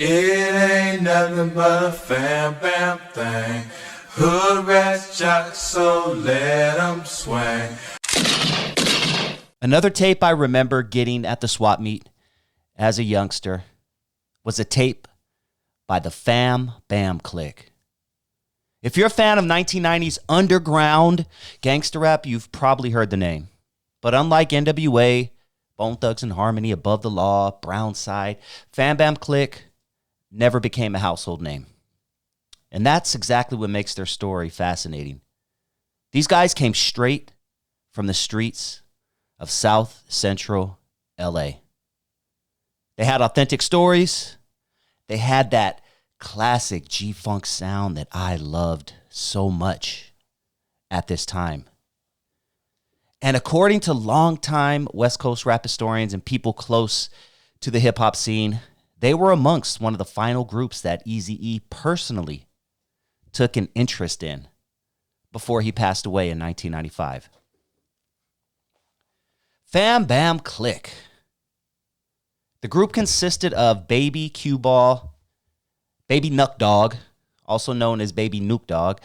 It ain't nothing but a fam bam thing. Hood rats jock, so let 'em swing. Another tape I remember getting at the swap meet as a youngster was a tape by the Fam Bam CLICC. If you're a fan of 1990s underground gangster rap, you've probably heard the name. But unlike NWA, Bone Thugs and Harmony, Above the Law, Brownside, Fam Bam CLICC never became a household name. And that's exactly what makes their story fascinating. These guys came straight from the streets of South Central LA. They had authentic stories. They had that classic G-Funk sound that I loved so much at this time. And according to longtime West Coast rap historians and people close to the hip-hop scene, they were amongst one of the final groups that Eazy-E personally took an interest in before he passed away in 1995. Fam Bam CLICC. The group consisted of Baby Q Ball, Baby Nuck Dog, also known as Baby Nuke Dog,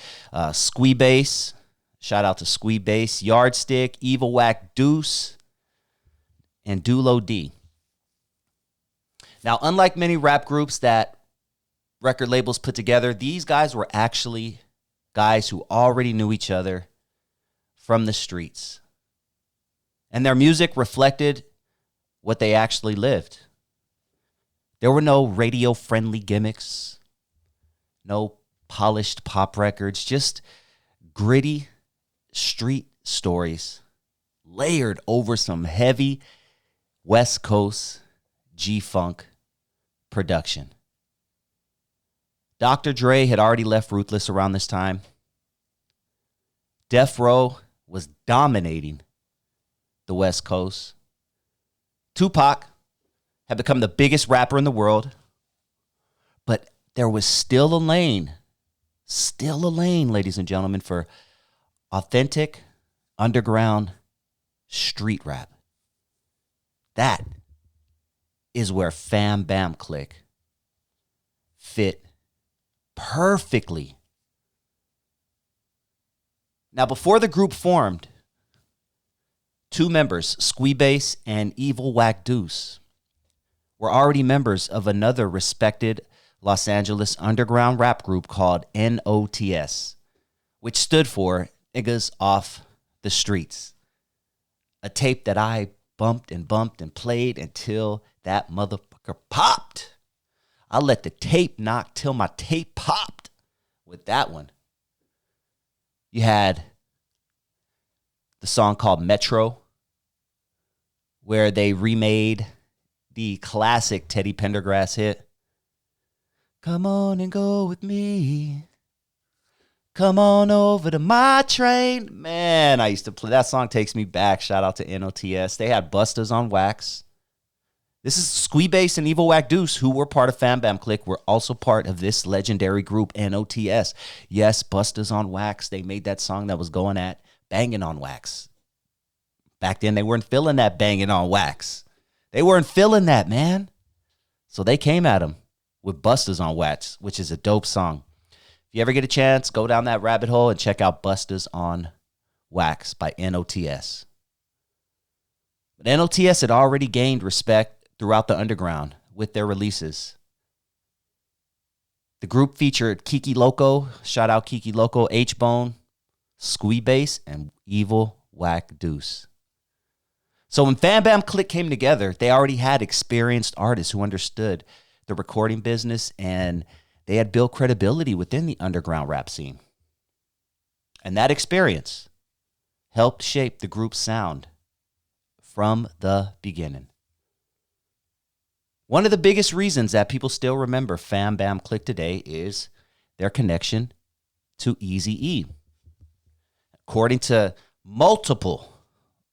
Squee Bass, shout out to Squee Bass, Yardstick, Evil Whack Deuce, and Dulo D. Now, unlike many rap groups that record labels put together, these guys were actually guys who already knew each other from the streets. And their music reflected what they actually lived. There were no radio-friendly gimmicks, no polished pop records, just gritty street stories layered over some heavy West Coast G-Funk production. Dr. Dre had already left Ruthless around this time. Death Row was dominating the West Coast. Tupac had become the biggest rapper in the world, but there was still a lane, ladies and gentlemen, for authentic underground street rap. That is where Fam Bam CLICC fit perfectly. Now, before the group formed, two members, Squee Bass and Evil Whack Deuce, were already members of another respected Los Angeles underground rap group called NOTS, which stood for Niggas Off the Streets. A tape that I bumped and played until that motherfucker popped. I let the tape knock till my tape popped with that one. You had the song called Metro, where they remade the classic Teddy Pendergrass hit. Come on and go with me. Come on over to my train. Man, I used to play. That song takes me back. Shout out to NOTS. They had Bustas on Wax. This is Squee Bass and Evil Whack Deuce, who were part of Fam Bam CLICC, were also part of this legendary group, NOTS. Yes, Bustas on Wax. They made that song that was going at Banging on Wax. Back then, they weren't feeling that Banging on Wax. They weren't feeling that, man. So they came at him with Bustas on Wax, which is a dope song. If you ever get a chance, go down that rabbit hole and check out Bustas on Wax by NOTS. But NOTS had already gained respect throughout the underground with their releases. The group featured Kiki Loco, shout out Kiki Loco, H-Bone, Squee Bass, and Evil Whack Deuce. So when Fam Bam CLICC came together, they already had experienced artists who understood the recording business, and they had built credibility within the underground rap scene. And that experience helped shape the group's sound from the beginning. One of the biggest reasons that people still remember Fam Bam CLICC today is their connection to Eazy-E. According to multiple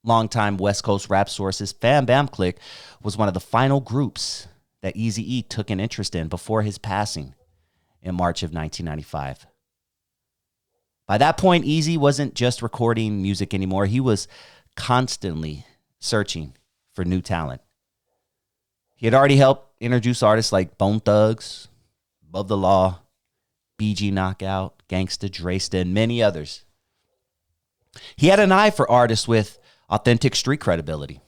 longtime West Coast rap sources, Fam Bam CLICC was one of the final groups that Eazy-E took an interest in before his passing in March of 1995. By that point, Eazy wasn't just recording music anymore. He was constantly searching for new talent. He had already helped introduced artists like Bone Thugs, Above the Law, BG Knockout, Gangsta Dresta, and many others. He had an eye for artists with authentic street credibility.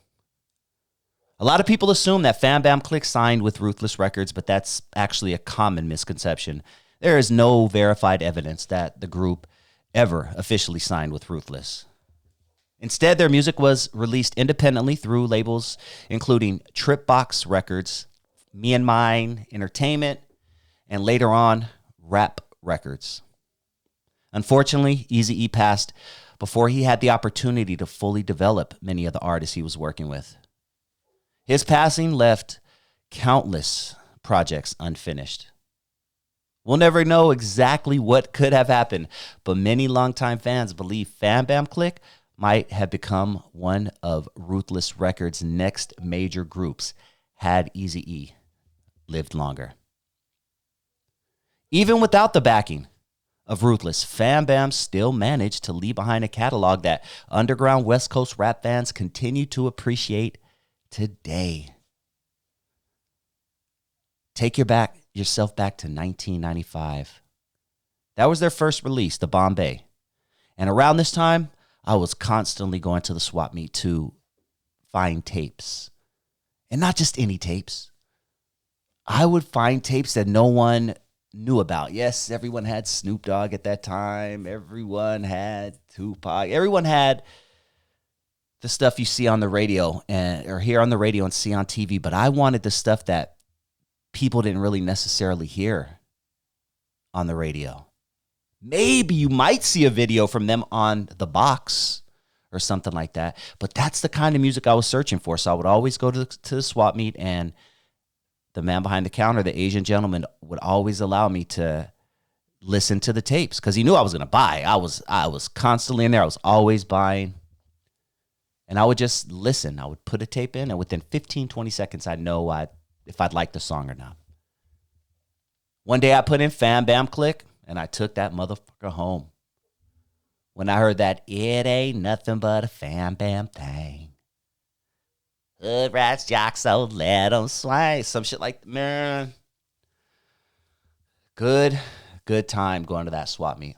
A lot of people assume that Fam Bam CLICC signed with Ruthless Records, but that's actually a common misconception. There is no verified evidence that the group ever officially signed with Ruthless. Instead, their music was released independently through labels including Tripbox Records, Me and Mine Entertainment, and later on, Rap Records. Unfortunately, Eazy-E passed before he had the opportunity to fully develop many of the artists he was working with. His passing left countless projects unfinished. We'll never know exactly what could have happened, but many longtime fans believe Fam Bam CLICC might have become one of Ruthless Records' next major groups had Eazy-E lived longer. Even without the backing of Ruthless, Fam Bam still managed to leave behind a catalog that underground West Coast rap fans continue to appreciate today. Take yourself back to 1995. That was their first release, The Bombay. And around this time, I was constantly going to the swap meet to find tapes. And not just any tapes. I would find tapes that no one knew about. Yes, everyone had Snoop Dogg at that time. Everyone had Tupac. Everyone had the stuff you see on the radio or hear on the radio and see on TV. But I wanted the stuff that people didn't really necessarily hear on the radio. Maybe you might see a video from them on the box or something like that. But that's the kind of music I was searching for. So I would always go to the swap meet, and the man behind the counter, the Asian gentleman, would always allow me to listen to the tapes because he knew I was going to buy. I was constantly in there. I was always buying. And I would just listen. I would put a tape in, and within 15, 20 seconds, I'd know if I'd like the song or not. One day I put in Fam Bam CLICC, and I took that motherfucker home. When I heard that, it ain't nothing but a Fam Bam thing. Hood rats, jocks, so let them swing. Some shit like, man. Good time going to that swap meet.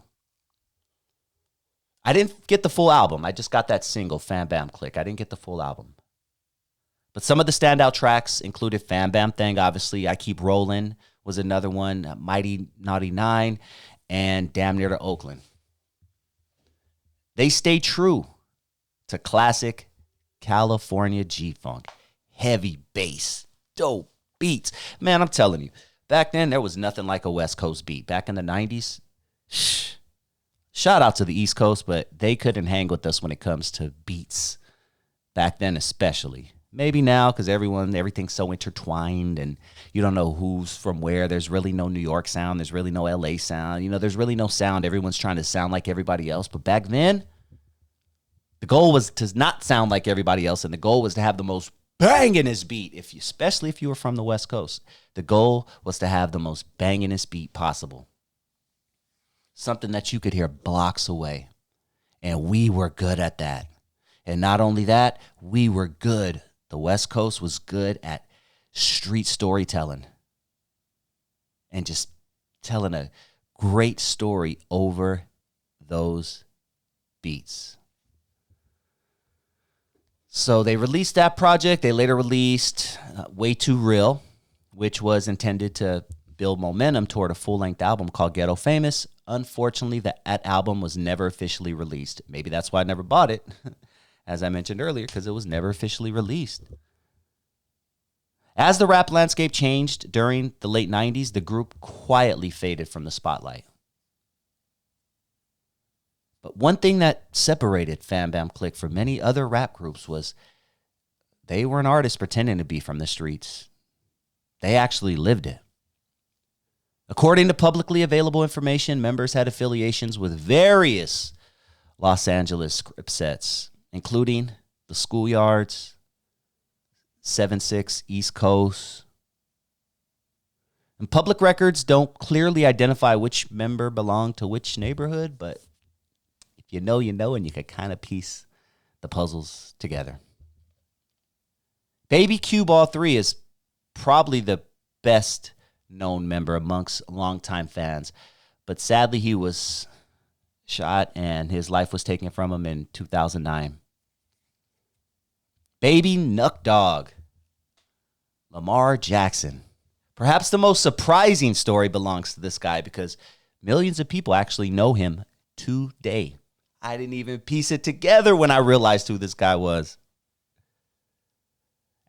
I didn't get the full album. I just got that single, Fam Bam CLICC. I didn't get the full album. But some of the standout tracks included Fam Bam Thing, obviously. I Keep Rollin' was another one. Mighty Naughty Nine, and Damn Near to Oakland. They stay true to classic California G-Funk. Heavy bass, dope beats. Man, I'm telling you, back then there was nothing like a West Coast beat. Back in the 90s, shout out to the East Coast, but they couldn't hang with us when it comes to beats. Back then especially. Maybe now because everything's so intertwined and you don't know who's from where. There's really no New York sound. There's really no LA sound. There's really no sound. Everyone's trying to sound like everybody else. But back then, the goal was to not sound like everybody else, and the goal was to have the most banginest beat, especially if you were from the West Coast. The goal was to have the most banginest beat possible. Something that you could hear blocks away. And we were good at that. And not only that, we were good. The West Coast was good at street storytelling and just telling a great story over those beats. So they released that project. They later released Way Too Real, which was intended to build momentum toward a full-length album called Ghetto Famous. Unfortunately, that album was never officially released. Maybe that's why I never bought it, as I mentioned earlier, because it was never officially released. As the rap landscape changed during the late 90s, the group quietly faded from the spotlight. But one thing that separated Fam Bam CLICC from many other rap groups was they weren't artists pretending to be from the streets. They actually lived it. According to publicly available information, members had affiliations with various Los Angeles sets, including the Schoolyards, 7-6 East Coast. And public records don't clearly identify which member belonged to which neighborhood, but if you know, you know, and you can kind of piece the puzzles together. Baby Q Ball 3 is probably the best known member amongst longtime fans. But sadly, he was shot and his life was taken from him in 2009. Baby Nuck Dog, Lamar Jackson. Perhaps the most surprising story belongs to this guy because millions of people actually know him today. I didn't even piece it together when I realized who this guy was.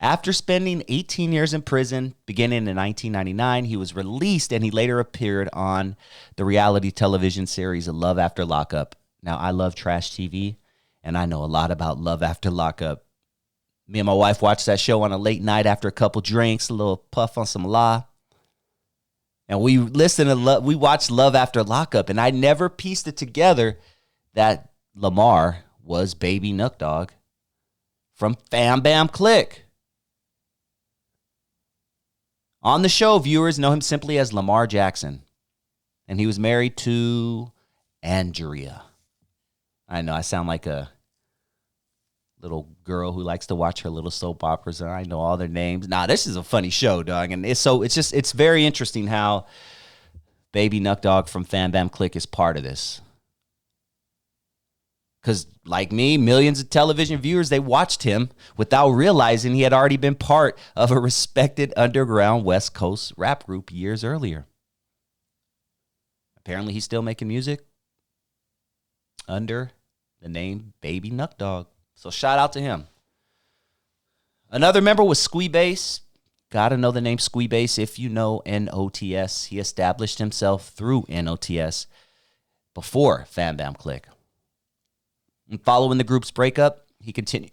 After spending 18 years in prison, beginning in 1999, he was released and he later appeared on the reality television series Love After Lockup. Now, I love trash TV, and I know a lot about Love After Lockup. Me and my wife watched that show on a late night after a couple drinks, a little puff on some La. And we watched Love After Lockup, and I never pieced it together that Lamar was Baby Nuck Dog from Fam Bam CLICC. On the show, viewers know him simply as Lamar Jackson, and he was married to Andrea. I know I sound like a little girl who likes to watch her little soap operas, and I know all their names. Nah, this is a funny show, dog, and it's very interesting how Baby Nuck Dog from Fam Bam CLICC is part of this. Because, like me, millions of television viewers, they watched him without realizing he had already been part of a respected underground West Coast rap group years earlier. Apparently, he's still making music under the name Baby Nuck Dog. So shout out to him. Another member was Squeebase. Gotta know the name Squeebase if you know NOTS. He established himself through NOTS before Fam Bam CLICC. And following the group's breakup, he continued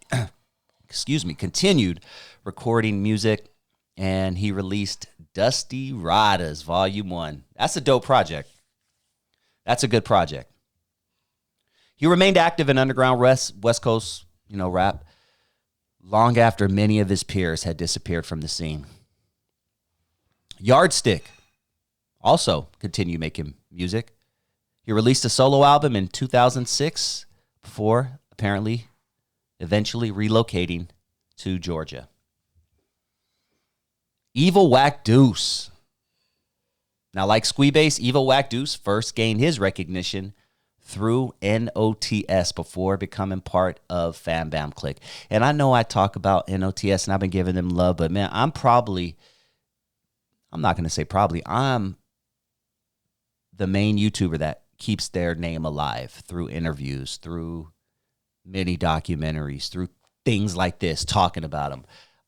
recording music, and he released Dusty Riders Volume 1. That's a dope project. That's a good project. He remained active in underground West Coast, rap, long after many of his peers had disappeared from the scene. Yardstick also continued making music. He released a solo album in 2006 before apparently eventually relocating to Georgia. Evil Wack Deuce. Now, like Squeebase, Evil Wack Deuce first gained his recognition through NOTS before becoming part of Fam Bam CLICC. And I know I talk about NOTS and I've been giving them love, but man, I'm not going to say probably, I'm the main YouTuber that keeps their name alive through interviews, through mini documentaries, through things like this, talking about them.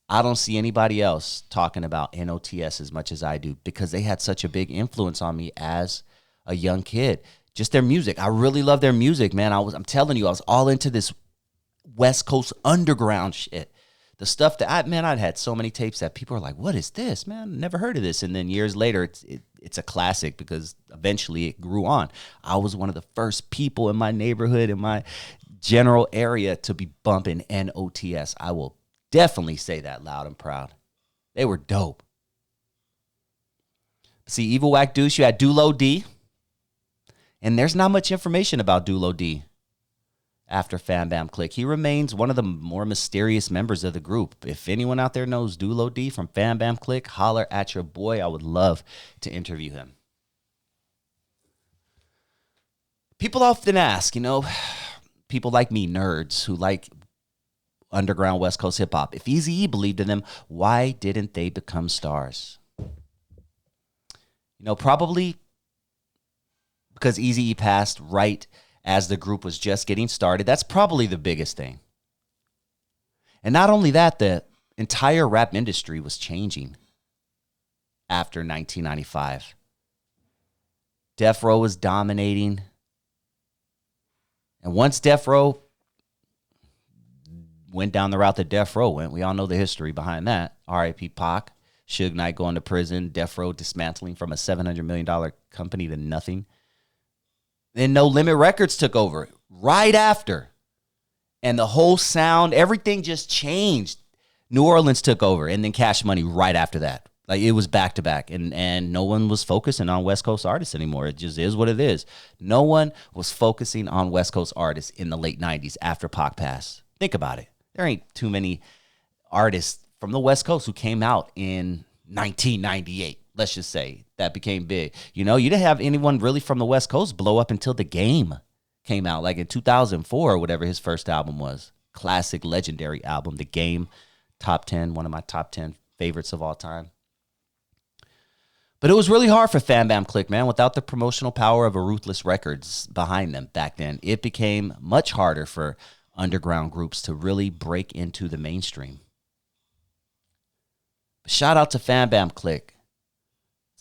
I don't see anybody else talking about NOTS as much as I do because they had such a big influence on me as a young kid. Just their music. I really love their music, man. I'm telling you, I was all into this West Coast underground shit. The stuff that I'd had so many tapes that people are like, what is this, man? Never heard of this. And then years later, it's a classic because eventually it grew on. I was one of the first people in my neighborhood, in my general area to be bumping NOTS. I will definitely say that loud and proud. They were dope. See, Evil Wack Deuce, you had Dulo D. And there's not much information about Dulo D after Fam Bam CLICC. He remains one of the more mysterious members of the group. If anyone out there knows Dulo D from Fam Bam CLICC, holler at your boy. I would love to interview him. People often ask, people like me, nerds who like underground West Coast hip hop, if Eazy-E believed in them, why didn't they become stars? Probably because Eazy-E passed right as the group was just getting started. That's probably the biggest thing. And not only that, the entire rap industry was changing after 1995. Death Row was dominating. And once Death Row went down the route that Death Row went, we all know the history behind that. R.I.P. Pac, Suge Knight going to prison, Death Row dismantling from a $700 million company to nothing. Then No Limit Records took over right after. And the whole sound, everything just changed. New Orleans took over, and then Cash Money right after that. Like, it was back to back, and no one was focusing on West Coast artists anymore. It just is what it is. No one was focusing on West Coast artists in the late 90s after Pac passed. Think about it. There ain't too many artists from the West Coast who came out in 1998. Let's just say that became big. You know, you didn't have anyone really from the West Coast blow up until The Game came out, like in 2004 or whatever his first album was. Classic, legendary album, The Game, top 10, one of my top 10 favorites of all time. But it was really hard for Fam Bam CLICC, man. Without the promotional power of a Ruthless Records behind them back then, it became much harder for underground groups to really break into the mainstream. But shout out to Fam Bam CLICC.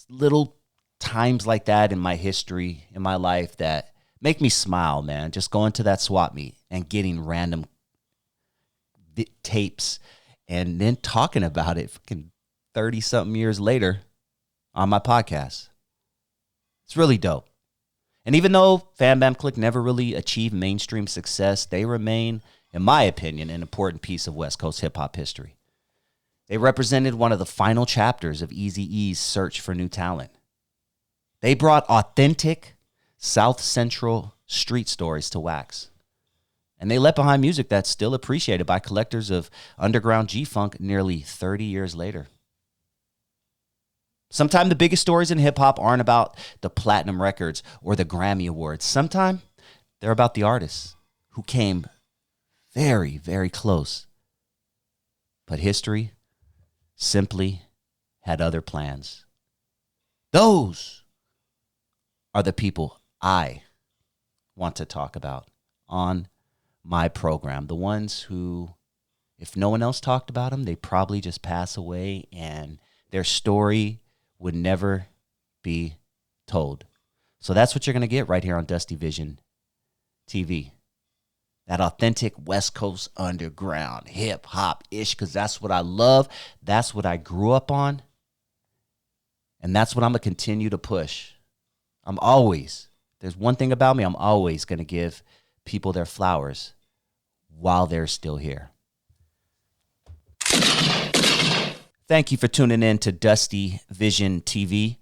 Little times like that in my history, in my life, that make me smile, man. Just going to that swap meet and getting random tapes and then talking about it fucking 30-something years later on my podcast. It's really dope. And even though Fam Bam CLICC never really achieved mainstream success, they remain, in my opinion, an important piece of West Coast hip-hop history. They represented one of the final chapters of Eazy-E's search for new talent. They brought authentic South Central street stories to wax. And they left behind music that's still appreciated by collectors of underground G-Funk nearly 30 years later. Sometimes the biggest stories in hip-hop aren't about the platinum records or the Grammy Awards. Sometimes they're about the artists who came very, very close. But history simply had other plans. Those are the people I want to talk about on my program. The ones who, if no one else talked about them, they probably just pass away and their story would never be told. So that's what you're going to get right here on DustyVision TV. That authentic West Coast underground hip-hop-ish, because that's what I love. That's what I grew up on. And that's what I'm going to continue to push. There's one thing about me, I'm always going to give people their flowers while they're still here. Thank you for tuning in to Dusty Vision TV.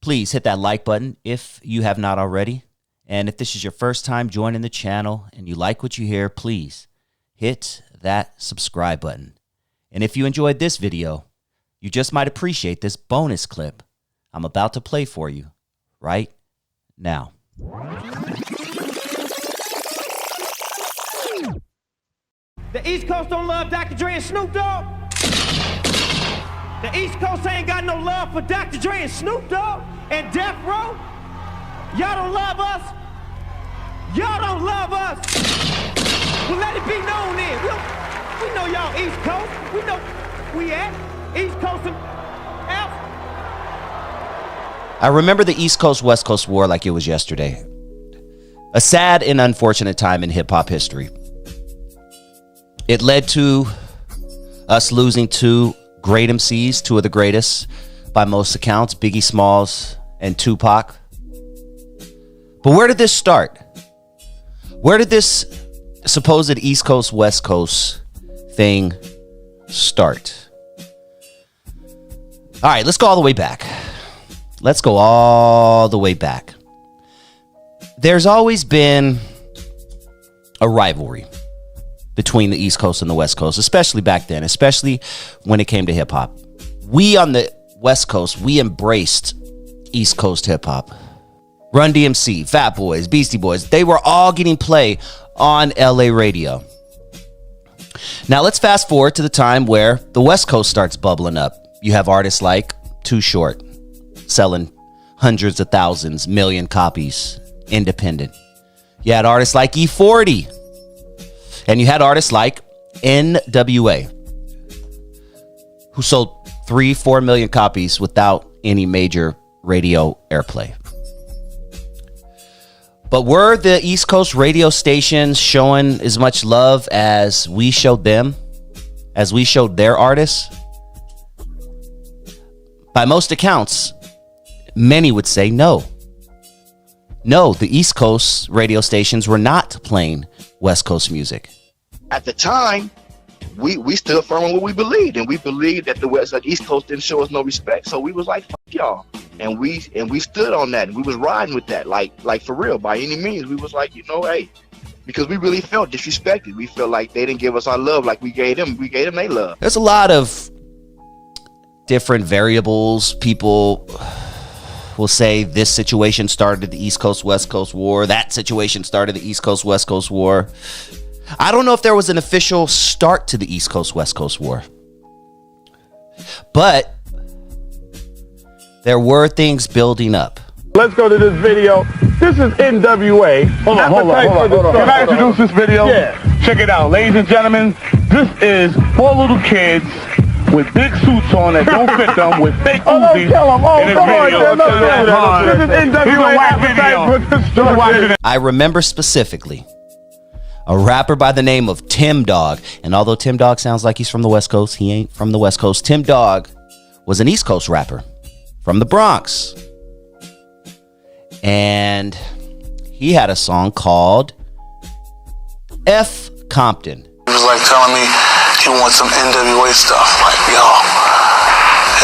Please hit that like button if you have not already. And if this is your first time joining the channel and you like what you hear, please hit that subscribe button. And if you enjoyed this video, you just might appreciate this bonus clip I'm about to play for you right now. The East Coast don't love Dr. Dre and Snoop Dogg. The East Coast ain't got no love for Dr. Dre and Snoop Dogg and Death Row. Y'all don't love us. Y'all don't love us. Well, let it be known then. We know y'all East Coast. We know we at East Coast and out. I remember the East Coast-West Coast war like it was yesterday. A sad and unfortunate time in hip-hop history. It led to us losing two great MCs, two of the greatest by most accounts, Biggie Smalls and Tupac. But where did this start? Where did this supposed East Coast, West Coast thing start? All right, let's go all the way back. Let's go all the way back. There's always been a rivalry between the East Coast and the West Coast, especially back then, especially when it came to hip hop. We on the West Coast, we embraced East Coast hip hop. Run DMC, Fat Boys, Beastie Boys, they were all getting play on LA radio. Now let's fast forward to the time where the West Coast starts bubbling up. You have artists like Too Short selling hundreds of thousands, million copies, independent. You had artists like E40. And you had artists like NWA, who sold 3-4 million copies without any major radio airplay. But were the East Coast radio stations showing as much love as we showed them, as we showed their artists? By most accounts, many would say no. No, the East Coast radio stations were not playing West Coast music. At the time, we stood firm on what we believed, and we believed that the East Coast didn't show us no respect. So we was like, fuck y'all. And we stood on that, and we was riding with that, like for real, by any means. We was like, hey, because we really felt disrespected. We felt like they didn't give us our love like we gave them their love. There's a lot of different variables. People will say this situation started the East Coast West Coast War. That situation started the East Coast West Coast War. I don't know if there was an official start to the East Coast West Coast War, but there were things building up. Let's go to this video. This is NWA. Hold on. Can I introduce this video? Yeah. Check it out, ladies and gentlemen. This is 4 little kids with big suits on that don't fit them with fake Uzis in this video. This is NWA video. I remember specifically a rapper by the name of Tim Dog. And although Tim Dog sounds like he's from the West Coast, he ain't from the West Coast. Tim Dog was an East Coast rapper from the Bronx. And he had a song called F Compton. He was like telling me he wants some NWA stuff. Like, yo.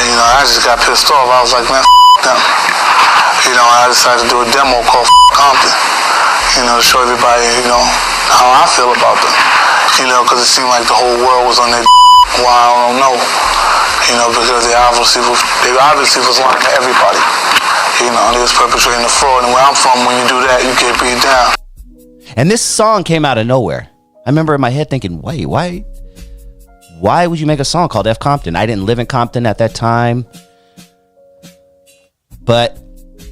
And, I just got pissed off. I was like, man, them. I decided to do a demo called Compton. To show everybody, how I feel about them. Because it seemed like the whole world was on their well, I don't know. Because they obviously was lying to everybody. They was perpetrating the fraud. And where I'm from, when you do that, you get beat down. And this song came out of nowhere. I remember in my head thinking, wait, why would you make a song called F Compton? I didn't live in Compton at that time. But,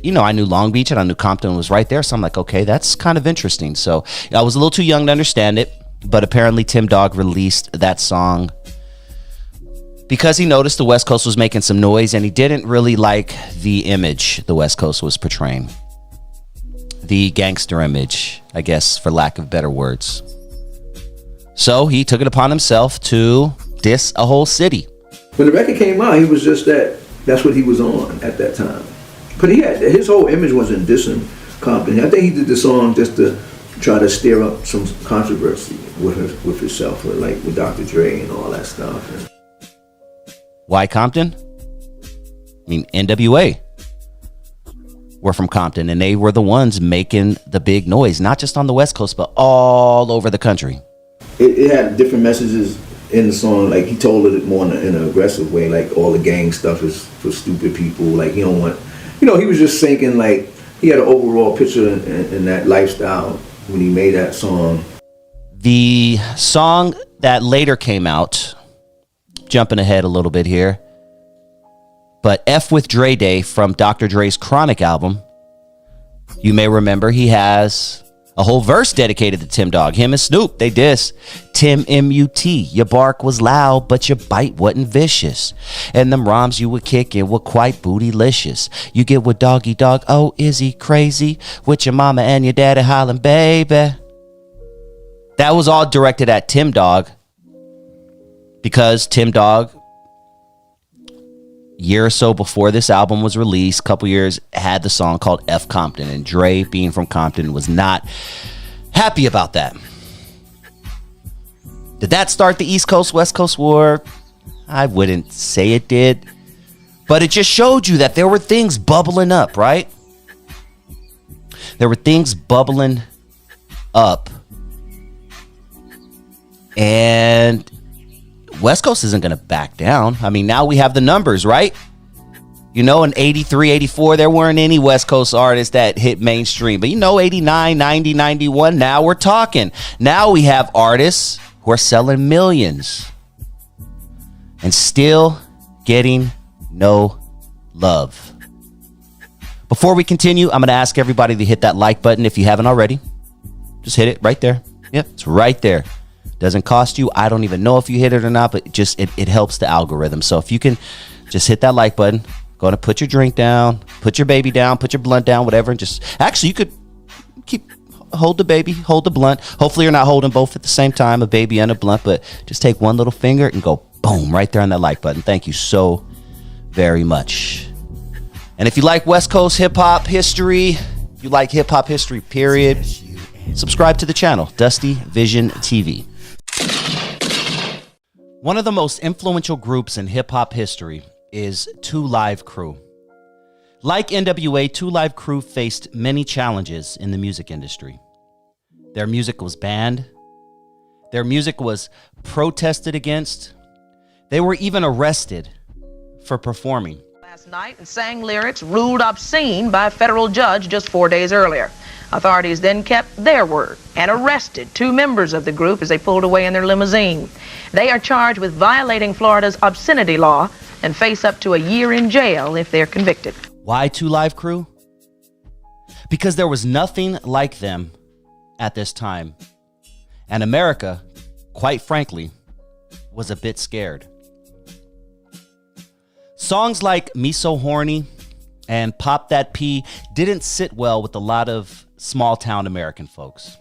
I knew Long Beach and I knew Compton was right there. So I'm like, okay, that's kind of interesting. So I was a little too young to understand it. But apparently Tim Dog released that song because he noticed the West Coast was making some noise and he didn't really like the image the West Coast was portraying. The gangster image, I guess, for lack of better words. So he took it upon himself to diss a whole city. When the record came out, he was just that's what he was on at that time. But his whole image wasn't dissing Compton. I think he did the song just to try to stir up some controversy with himself, with Dr. Dre and all that stuff. Why Compton? I mean, NWA were from Compton, and they were the ones making the big noise, not just on the West Coast, but all over the country. It had different messages in the song. Like, he told it more in an aggressive way, like all the gang stuff is for stupid people. Like, he don't want, he was just thinking, like, he had an overall picture in that lifestyle when he made that song. The song that later came out, jumping ahead a little bit here, but F with Dre Day from Dr. Dre's Chronic album, you may remember he has a whole verse dedicated to Tim Dog. Him and Snoop, they diss Tim M.U.T. Your bark was loud, but your bite wasn't vicious. And them rhymes you were kicking were quite bootylicious. You get with Doggy Dog, oh, is he crazy? With your mama and your daddy hollering, baby. That was all directed at Tim Dog because Tim Dog, year or so before this album was released, couple years, had the song called F Compton, and Dre, being from Compton, was not happy about that. Did that start the East Coast West Coast War? I wouldn't say it did, but it just showed you that there were things bubbling up, right? There were things bubbling up, and West Coast isn't going to back down. I mean, now we have the numbers, right? In 83, 84, there weren't any West Coast artists that hit mainstream. But 89, 90, 91, now we're talking. Now we have artists who are selling millions and still getting no love. Before we continue, I'm going to ask everybody to hit that like button if you haven't already. Just hit it right there. Yep, it's right there. Doesn't cost you. I don't even know if you hit it or not, but it helps the algorithm. So if you can just hit that like button, go to put your drink down, put your baby down, put your blunt down, whatever, and you could hold the baby, hold the blunt. Hopefully you're not holding both at the same time, a baby and a blunt, but just take one little finger and go boom right there on that like button. Thank you so very much. And if you like West Coast hip hop history, you like hip hop history, period, subscribe to the channel, DustyVisionTV. One of the most influential groups in hip-hop history is 2 Live Crew. Like NWA, 2 Live Crew faced many challenges in the music industry. Their music was banned. Their music was protested against. They were even arrested for performing. Last night and sang lyrics ruled obscene by a federal judge just 4 days earlier. Authorities then kept their word and arrested 2 members of the group as they pulled away in their limousine. They are charged with violating Florida's obscenity law and face up to a year in jail if they're convicted. Why 2 Live Crew? Because there was nothing like them at this time. And America, quite frankly, was a bit scared. Songs like Me So Horny and Pop That P didn't sit well with a lot of small town American folks.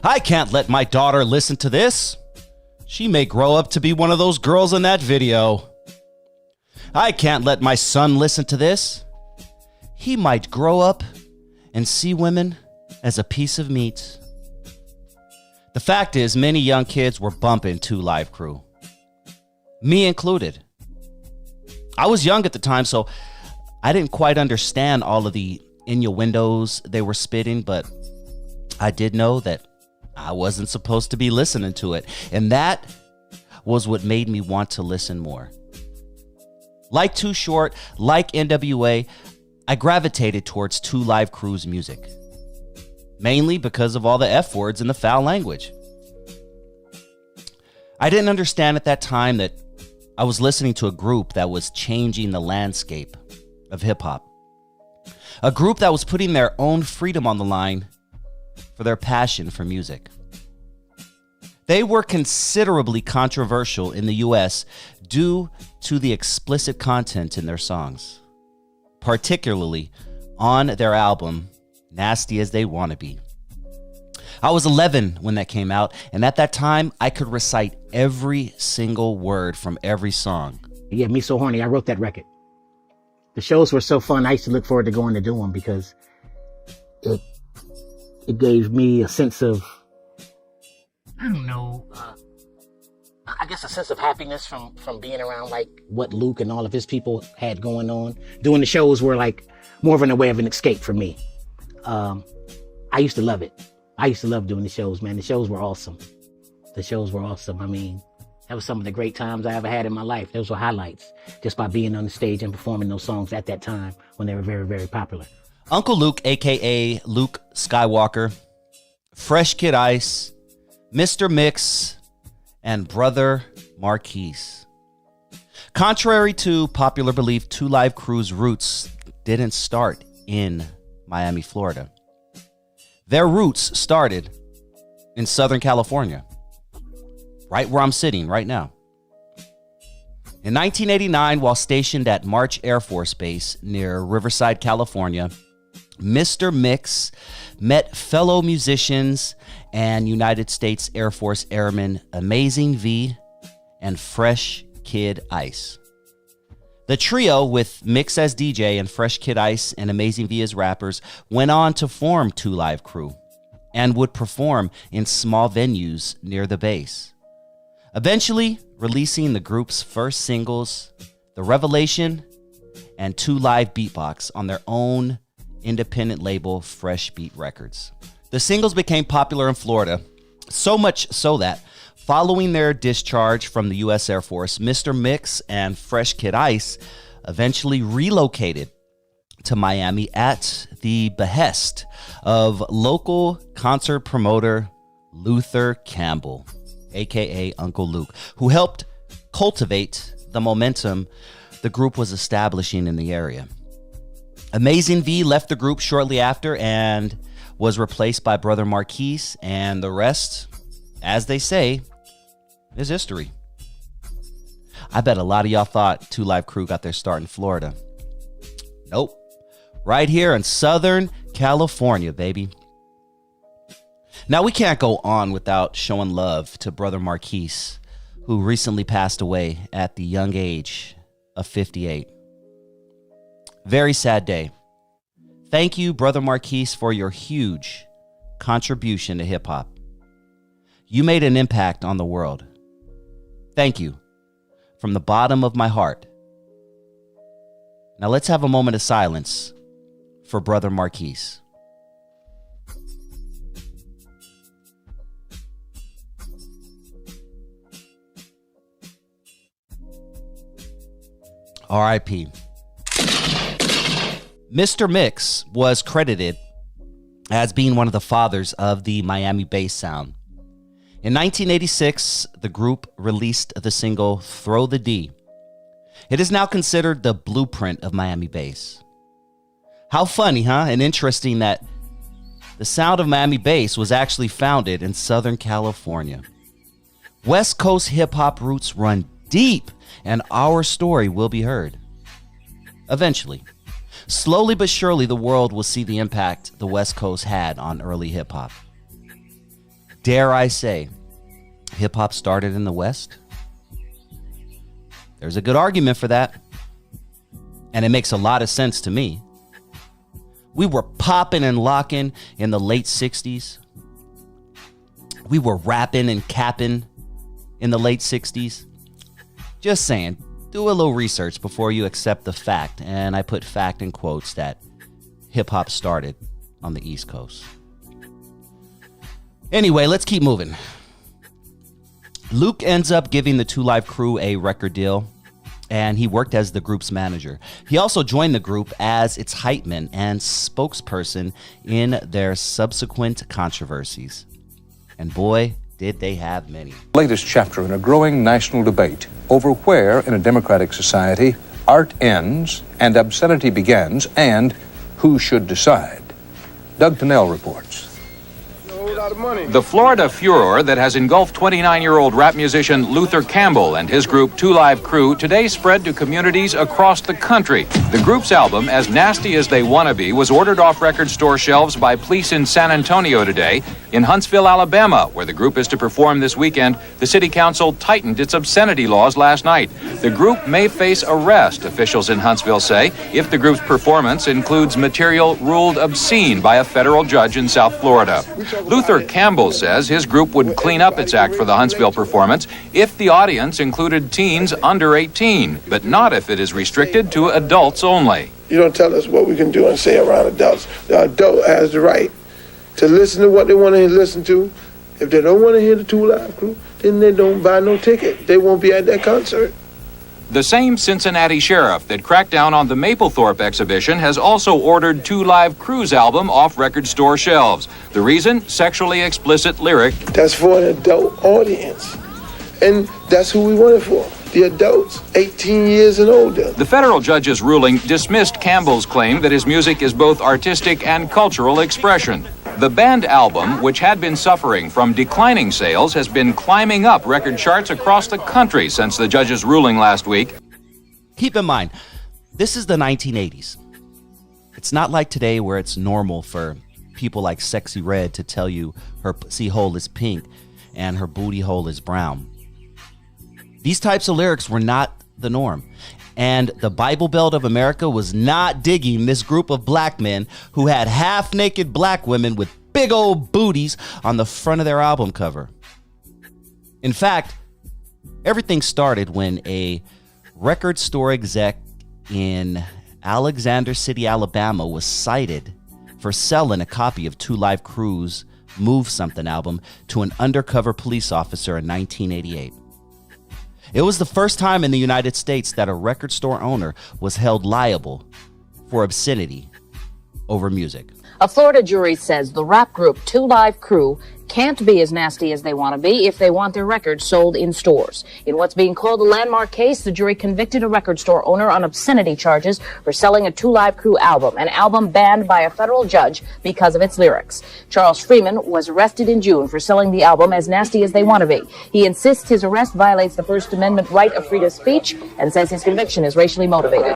I can't let my daughter listen to this. She may grow up to be one of those girls in that video. I can't let my son listen to this. He might grow up and see women as a piece of meat. The fact is, many young kids were bumping 2 Live Crew. Me included. I was young at the time, so I didn't quite understand all of the innuendos they were spitting, but I did know that I wasn't supposed to be listening to it. And that was what made me want to listen more. Like Too Short, like NWA, I gravitated towards 2 Live Crew's music. Mainly because of all the F words and the foul language. I didn't understand at that time that I was listening to a group that was changing the landscape of hip-hop. A group that was putting their own freedom on the line for their passion for music. They were considerably controversial in the US due to the explicit content in their songs, particularly on their album, Nasty As They Wanna Be. I was 11 when that came out, and at that time, I could recite every single word from every song. Yeah, Me So Horny, I wrote that record. The shows were so fun, I used to look forward to going to do them because it gave me a sense of, I don't know, I guess a sense of happiness from being around like what Luke and all of his people had going on. Doing the shows were like more of a way of an escape for me. I used to love it. I used to love doing the shows, man. The shows were awesome. The shows were awesome. I mean, that was some of the great times I ever had in my life. Those were highlights just by being on the stage and performing those songs at that time when they were very, very popular. Uncle Luke, a.k.a. Luke Skywalker, Fresh Kid Ice, Mr. Mix, and Brother Marquise. Contrary to popular belief, 2 Live Crew's roots didn't start in Miami, Florida. Their roots started in Southern California, right where I'm sitting right now. In 1989, while stationed at March Air Force Base near Riverside, California, Mr. Mix met fellow musicians and United States Air Force Airmen Amazing V and Fresh Kid Ice. The trio, with Mix as DJ and Fresh Kid Ice and Amazing V as rappers, went on to form 2 Live Crew and would perform in small venues near the base, eventually releasing the group's first singles, The Revelation and 2 Live Beatbox, on their own independent label, Fresh Beat Records. The singles became popular in Florida, so much so that following their discharge from the U.S. Air Force, Mr. Mix and Fresh Kid Ice eventually relocated to Miami at the behest of local concert promoter Luther Campbell, a.k.a. Uncle Luke, who helped cultivate the momentum the group was establishing in the area. Amazing V left the group shortly after and was replaced by Brother Marquise, and the rest, as they say, is history. I bet a lot of y'all thought 2 Live Crew got their start in Florida. Nope. Right here in Southern California, baby. Now, we can't go on without showing love to Brother Marquise, who recently passed away at the young age of 58. Very sad day. Thank you, Brother Marquise, for your huge contribution to hip-hop. You made an impact on the world. Thank you from the bottom of my heart. Now let's have a moment of silence for Brother Marquise. R.I.P. Mr. Mix was credited as being one of the fathers of the Miami bass sound. In 1986, the group released the single Throw the D. It is now considered the blueprint of Miami bass. How funny, huh? And interesting that the sound of Miami bass was actually founded in Southern California. West Coast hip-hop roots run deep, and our story will be heard. Eventually. Slowly but surely, the world will see the impact the West Coast had on early hip-hop. Dare I say, hip-hop started in the West? There's a good argument for that. And it makes a lot of sense to me. We were popping and locking in the late 60s. We were rapping and capping in the late 60s. Just saying, do a little research before you accept the fact, and I put fact in quotes, that hip-hop started on the East Coast. Anyway, let's keep moving. Luke ends up giving the 2 Live Crew a record deal, and he worked as the group's manager. He also joined the group as its hype man and spokesperson in their subsequent controversies. And boy, did they have many. Latest chapter in a growing national debate over where, in a democratic society, art ends and obscenity begins, and who should decide. Doug Tennell reports. The Florida furor that has engulfed 29-year-old rap musician Luther Campbell and his group 2 Live Crew today spread to communities across the country. The group's album, As Nasty as They Wanna Be, was ordered off record store shelves by police in San Antonio today. In Huntsville, Alabama, where the group is to perform this weekend, the city council tightened its obscenity laws last night. The group may face arrest, officials in Huntsville say, if the group's performance includes material ruled obscene by a federal judge in South Florida. Luther Campbell says his group would clean up its act for the Huntsville performance if the audience included teens under 18, but not if it is restricted to adults only. You don't tell us what we can do and say around adults. The adult has the right to listen to what they want to listen to. If they don't want to hear the 2 Live Crew, then they don't buy no ticket. They won't be at that concert. The same Cincinnati sheriff that cracked down on the Maplethorpe exhibition has also ordered 2 Live Crew's album off record store shelves. The reason? Sexually explicit lyric. That's for an adult audience. And that's who we want it for. The adults, 18 years and older. The federal judge's ruling dismissed Campbell's claim that his music is both artistic and cultural expression. The band album, which had been suffering from declining sales, has been climbing up record charts across the country since the judge's ruling last week. Keep in mind, this is the 1980s. It's not like today where it's normal for people like Sexy Red to tell you her pussy hole is pink and her booty hole is brown. These types of lyrics were not the norm. And the Bible Belt of America was not digging this group of black men who had half-naked black women with big old booties on the front of their album cover. In fact, everything started when a record store exec in Alexander City, Alabama was cited for selling a copy of 2 Live Crew's Move Something album to an undercover police officer in 1988. It was the first time in the United States that a record store owner was held liable for obscenity over music. A Florida jury says the rap group 2 Live Crew can't be as nasty as they want to be if they want their records sold in stores. In what's being called a landmark case, the jury convicted a record store owner on obscenity charges for selling a 2 Live Crew album, an album banned by a federal judge because of its lyrics. Charles Freeman was arrested in June for selling the album As Nasty as They Want to Be. He insists his arrest violates the First Amendment right of freedom of speech and says his conviction is racially motivated.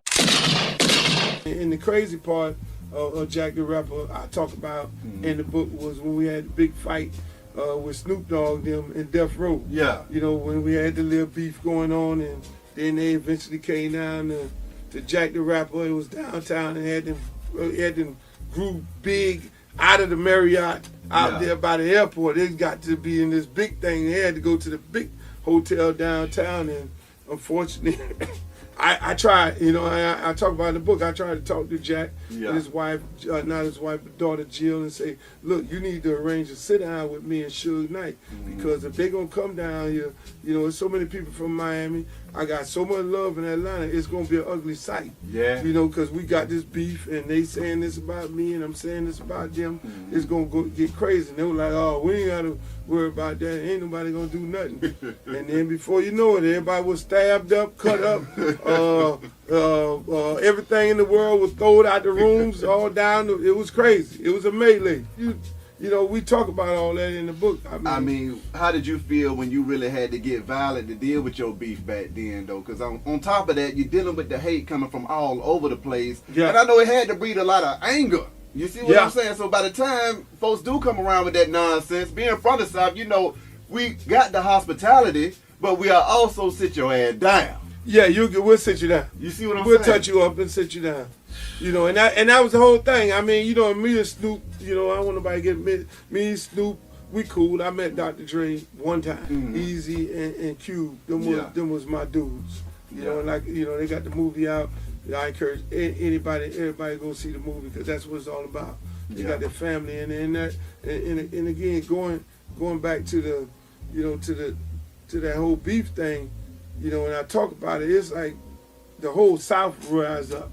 And the crazy part of Jack the Rapper I talk about in the book was when we had the big fight with Snoop Dogg them and Death Row. Yeah. You know, when we had the little beef going on, and then they eventually came down to Jack the Rapper. It was downtown and had them grew big out of the Marriott out there by the airport. They got to be in this big thing. They had to go to the big hotel downtown, and unfortunately I tried, you know, I talk about in the book, I tried to talk to Jack and his wife, not his wife, but daughter Jill, and say, look, you need to arrange a sit down with me and Suge Knight, because if they're going to come down here, you know, there's so many people from Miami, I got so much love in Atlanta, it's gonna be an ugly sight. Yeah. You know, because we got this beef and they saying this about me and I'm saying this about them. It's gonna get crazy. And they were like, oh, we ain't gotta worry about that. Ain't nobody gonna do nothing. And then before you know it, everybody was stabbed up, cut up. Everything in the world was thrown out the rooms, all down. It was crazy. It was a melee. You know, we talk about all that in the book. I mean, how did you feel when you really had to get violent to deal with your beef back then, though? Because on top of that, you're dealing with the hate coming from all over the place. Yeah. And I know it had to breed a lot of anger. You see what I'm saying? So by the time folks do come around with that nonsense, being from the South, you know, we got the hospitality, but we are also sit your ass down. Yeah, we'll sit you down. You see what I'm saying? We'll touch you up and sit you down. You know, and that was the whole thing. I mean, you know, me and Snoop, you know, I don't want nobody to get me and Snoop, we cool. I met Dr. Dre one time. Eazy and Cube, them was my dudes. You know, and like, you know, they got the movie out. I encourage everybody go see the movie because that's what it's all about. They got their family and that, and again going back to the, you know, to that whole beef thing. You know, when I talk about it, it's like the whole South rise up.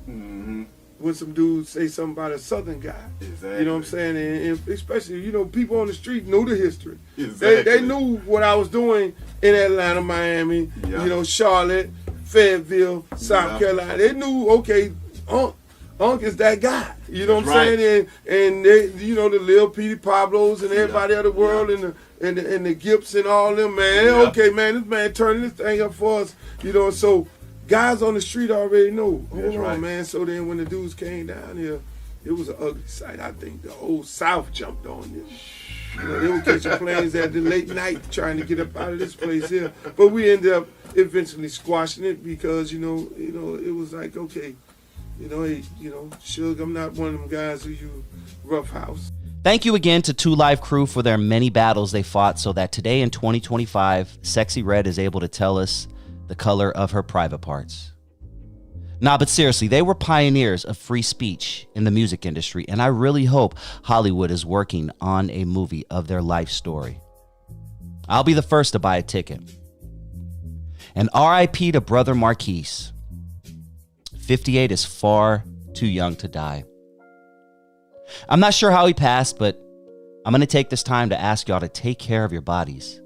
When some dudes say something about a Southern guy. Exactly. You know what I'm saying? And especially, you know, people on the street know the history. Exactly. They knew what I was doing in Atlanta, Miami, you know, Charlotte, Fayetteville, South Carolina. They knew, okay, Unc is that guy. You know what I'm saying? And they, you know, the Lil Petey Pablos and everybody of the world and the Gips and all them, man. Okay, man, this man turning this thing up for us. You know, so guys on the street already know. Hold on, man. So then when the dudes came down here, it was an ugly sight. I think the whole South jumped on them. You know, they were catching planes at the late night trying to get up out of this place here. But we ended up eventually squashing it because, you know, it was like, okay, you know, hey, you know, Suge, I'm not one of them guys who you roughhouse. Thank you again to 2 Live Crew for their many battles they fought so that today in 2025, Sexy Red is able to tell us the color of her private parts. Nah, but seriously, they were pioneers of free speech in the music industry, and I really hope Hollywood is working on a movie of their life story. I'll be the first to buy a ticket. And RIP to Brother Marquise. 58 is far too young to die. I'm not sure how he passed, but I'm going to take this time to ask y'all to take care of your bodies.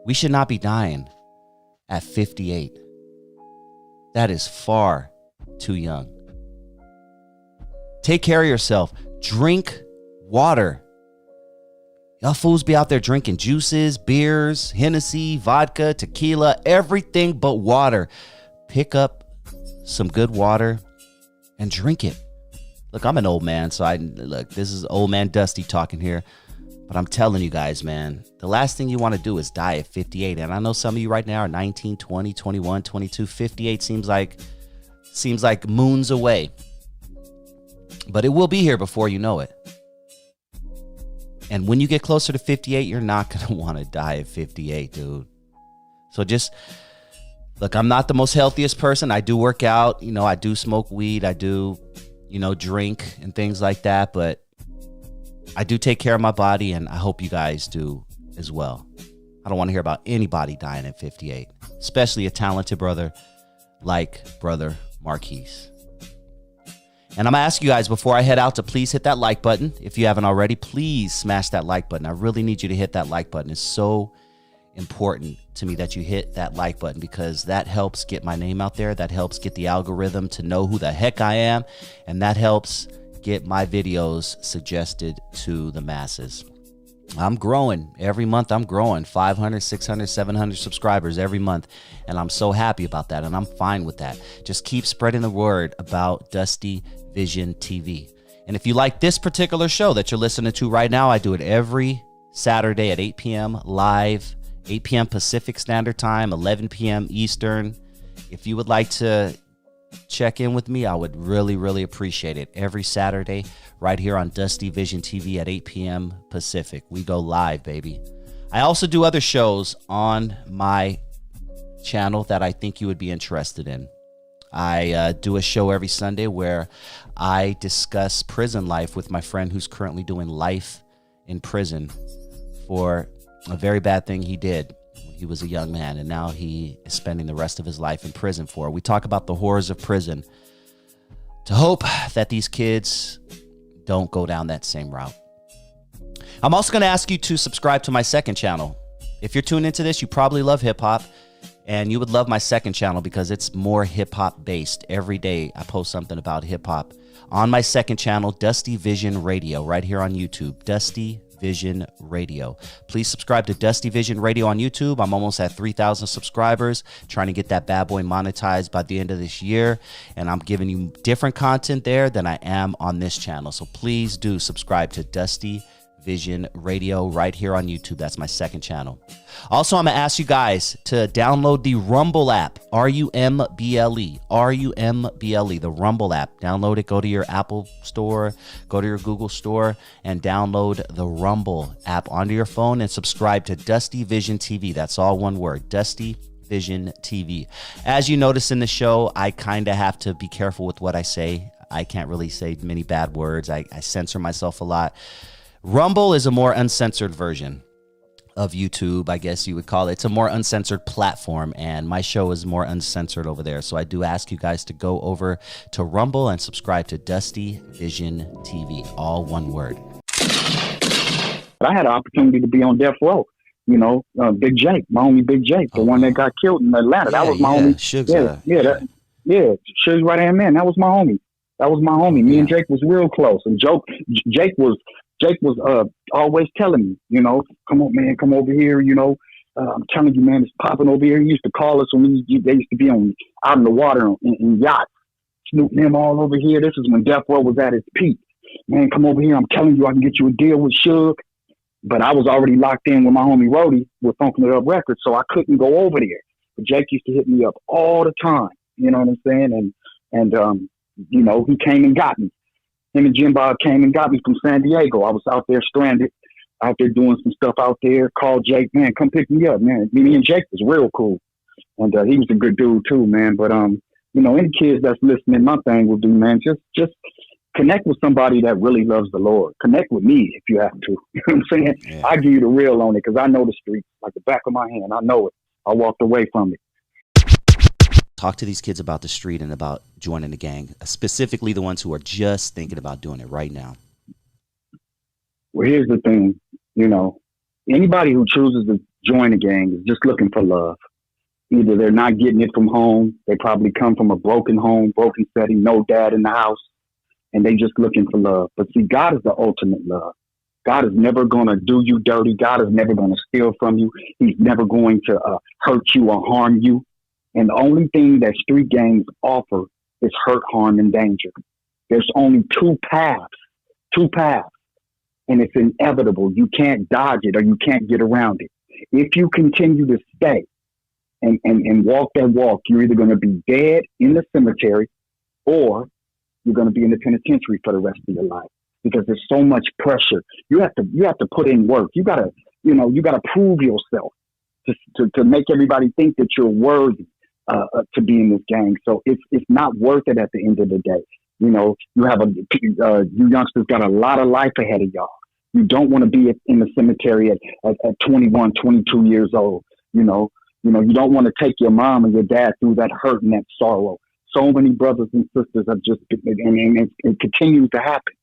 We should not be dying at 58. That is far too young. Take care of yourself. Drink water. Y'all fools be out there drinking juices, beers, Hennessy, vodka, tequila, everything but water. Pick up some good water and drink it. Look, I'm an old man, so this is old man Dusty talking here. But I'm telling you guys, man, the last thing you want to do is die at 58. And I know some of you right now are 19, 20, 21, 22. 58 seems like moons away. But it will be here before you know it. And when you get closer to 58, you're not going to want to die at 58, dude. So just, look, I'm not the most healthiest person. I do work out. You know, I do smoke weed. I do, you know, drink and things like that. But I do take care of my body, and I hope you guys do as well. I don't want to hear about anybody dying at 58, especially a talented brother like Brother Marquise. And I'm going to ask you guys before I head out to please hit that like button. If you haven't already, please smash that like button. I really need you to hit that like button. It's so important to me that you hit that like button because that helps get my name out there. That helps get the algorithm to know who the heck I am. And that helps get my videos suggested to the masses. I'm growing. Every month I'm growing 500, 600, 700 subscribers every month. And I'm so happy about that. And I'm fine with that. Just keep spreading the word about Dusty Vision TV. And if you like this particular show that you're listening to right now, I do it every Saturday at 8 p.m. live, 8 p.m. Pacific Standard Time, 11 p.m. Eastern. If you would like to check in with me, I would really, really appreciate it. Every Saturday right here on Dusty Vision TV at 8 p.m. Pacific. We go live, baby. I also do other shows on my channel that I think you would be interested in. I do a show every Sunday where I discuss prison life with my friend who's currently doing life in prison for a very bad thing he did. he was a young man, and now he is spending the rest of his life in prison for. We talk about the horrors of prison to hope that these kids don't go down that same route. I'm also going to ask you to subscribe to my second channel. If you're tuned into this, you probably love hip-hop, and you would love my second channel because it's more hip-hop based. Every day I post something about hip-hop on my second channel, Dusty Vision Radio, right here on YouTube, Dusty Vision Radio. Please subscribe to Dusty Vision Radio on YouTube. I'm almost at 3,000 subscribers, trying to get that bad boy monetized by the end of this year, and I'm giving you different content there than I am on this channel. So please do subscribe to Dusty Vision Radio right here on YouTube. That's my second channel. Also, I'm going to ask you guys to download the Rumble app, R-U-M-B-L-E, R-U-M-B-L-E, the Rumble app. Download it, go to your Apple store, go to your Google store, and download the Rumble app onto your phone and subscribe to Dusty Vision TV. That's all one word, Dusty Vision TV. As you notice in the show, I kind of have to be careful with what I say. I can't really say many bad words. I censor myself a lot. Rumble is a more uncensored version of YouTube, I guess you would call it. It's a more uncensored platform, and my show is more uncensored over there. So I do ask you guys to go over to Rumble and subscribe to Dusty Vision TV, all one word. I had an opportunity to be on death row. You know, Big Jake, my homie Big Jake, the one that got killed in Atlanta. That was my homie. Suge's right-hand man. That was my homie. Me and Jake was real close, and Jake was always telling me, you know, come on, man, come over here, you know. I'm telling you, man, it's popping over here. He used to call us when they used to be out in the water in yachts, Snoop and them all over here. This is when Death Row was at its peak. Man, come over here. I'm telling you, I can get you a deal with Suge. But I was already locked in with my homie Rody with Funkin' It Up Records, so I couldn't go over there. But Jake used to hit me up all the time, you know what I'm saying? And you know, he came and got me. Him and Jim Bob came and got me from San Diego. I was out there stranded, out there doing some stuff out there. Called Jake, man, come pick me up, man. Me and Jake was real cool. And he was a good dude too, man. But, you know, any kids that's listening, my thing will do, man, just connect with somebody that really loves the Lord. Connect with me if you have to. You know what I'm saying? Yeah. I give you the real on it because I know the streets like the back of my hand. I know it. I walked away from it. Talk to these kids about the street and about joining the gang, specifically the ones who are just thinking about doing it right now. Well, here's the thing. You know, anybody who chooses to join a gang is just looking for love. Either they're not getting it from home, they probably come from a broken home, broken setting, no dad in the house, and they just looking for love. But see, God is the ultimate love. God is never going to do you dirty. God is never going to steal from you. He's never going to hurt you or harm you. And the only thing that street gangs offer is hurt, harm, and danger. There's only two paths, and it's inevitable. You can't dodge it or you can't get around it. If you continue to stay and walk that walk, you're either going to be dead in the cemetery or you're going to be in the penitentiary for the rest of your life because there's so much pressure. You have to put in work. You gotta prove yourself to make everybody think that you're worthy to be in this gang. So it's not worth it at the end of the day. You know, you youngsters got a lot of life ahead of y'all. You don't want to be in the cemetery at 21, 22 years old. You know, you don't want to take your mom and your dad through that hurt and that sorrow. So many brothers and sisters have just, and it continues to happen,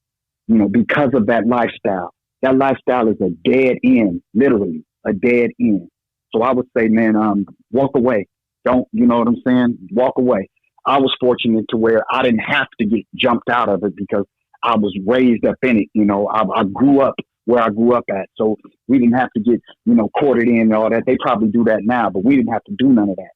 you know, because of that lifestyle. That lifestyle is a dead end, literally a dead end. So I would say, man, walk away. Don't, you know what I'm saying? Walk away. I was fortunate to where I didn't have to get jumped out of it because I was raised up in it. You know, I grew up where I grew up at. So we didn't have to get, you know, courted in and all that. They probably do that now, but we didn't have to do none of that.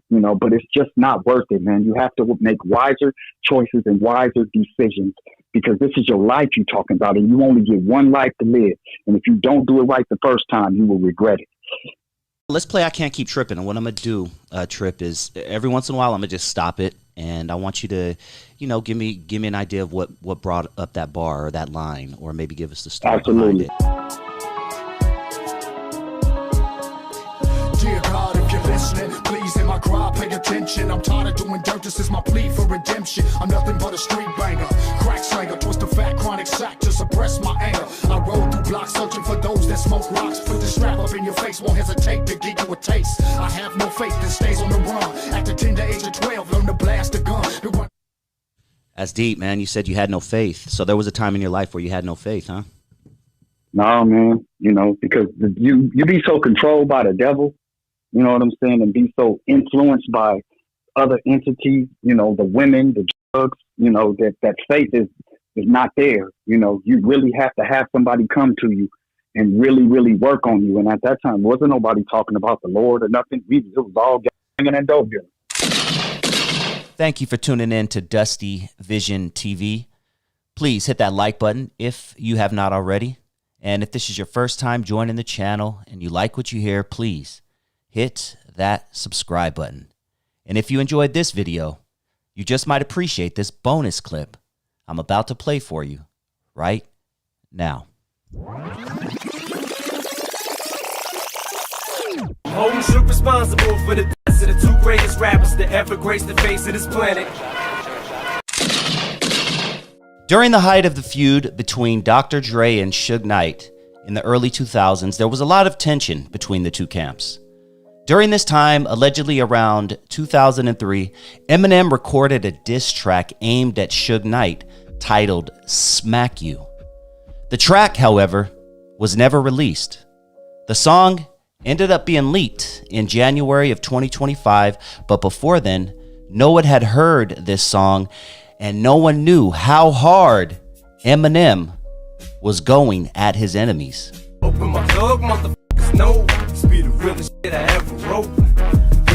You know, but it's just not worth it, man. You have to make wiser choices and wiser decisions because this is your life you're talking about and you only get one life to live. And if you don't do it right the first time, you will regret it. Let's play I Can't Keep Tripping. And what I'm going to do, Trip, is every once in a while I'm going to just stop it. And I want you to, you know, give me an idea of what brought up that bar or that line, or maybe give us the story behind it. Dear God, if you're listening, please in my cry, pay attention. I'm tired of doing dirt, this is my plea for redemption. I'm nothing but a street banger, crack slinger, twist a fat chronic sack to suppress my anger. I rode through block, searching for those that smoke rocks. Put the strap up in your face, won't hesitate to give you a taste. I have no faith that stays on the run. At the tender age of 12, learn to blast a gun. That's deep, man. You said you had no faith. So there was a time in your life where you had no faith, huh? No, man. You know, because you be so controlled by the devil, you know what I'm saying, and be so influenced by other entities, you know, the women, the drugs, you know, that faith is not there. You know, you really have to have somebody come to you and really, really work on you. And at that time, wasn't nobody talking about the Lord or nothing. It was all ganging and dope dealing. Thank you for tuning in to Dusty Vision TV. Please hit that like button if you have not already. And if this is your first time joining the channel and you like what you hear, please hit that subscribe button. And if you enjoyed this video, you just might appreciate this bonus clip I'm about to play for you right now. Holding true responsible for the deaths of the two greatest rappers to ever grace the face of this planet. During the height of the feud between Dr. Dre and Suge Knight in the early 2000s, there was a lot of tension between the two camps. During this time, allegedly around 2003, Eminem recorded a diss track aimed at Suge Knight titled Smack You. The track, however, was never released. The song ended up being leaked in January of 2025, but before then, no one had heard this song and no one knew how hard Eminem was going at his enemies. Open my plug, motherfuckers know. Be the realest shit I ever wrote.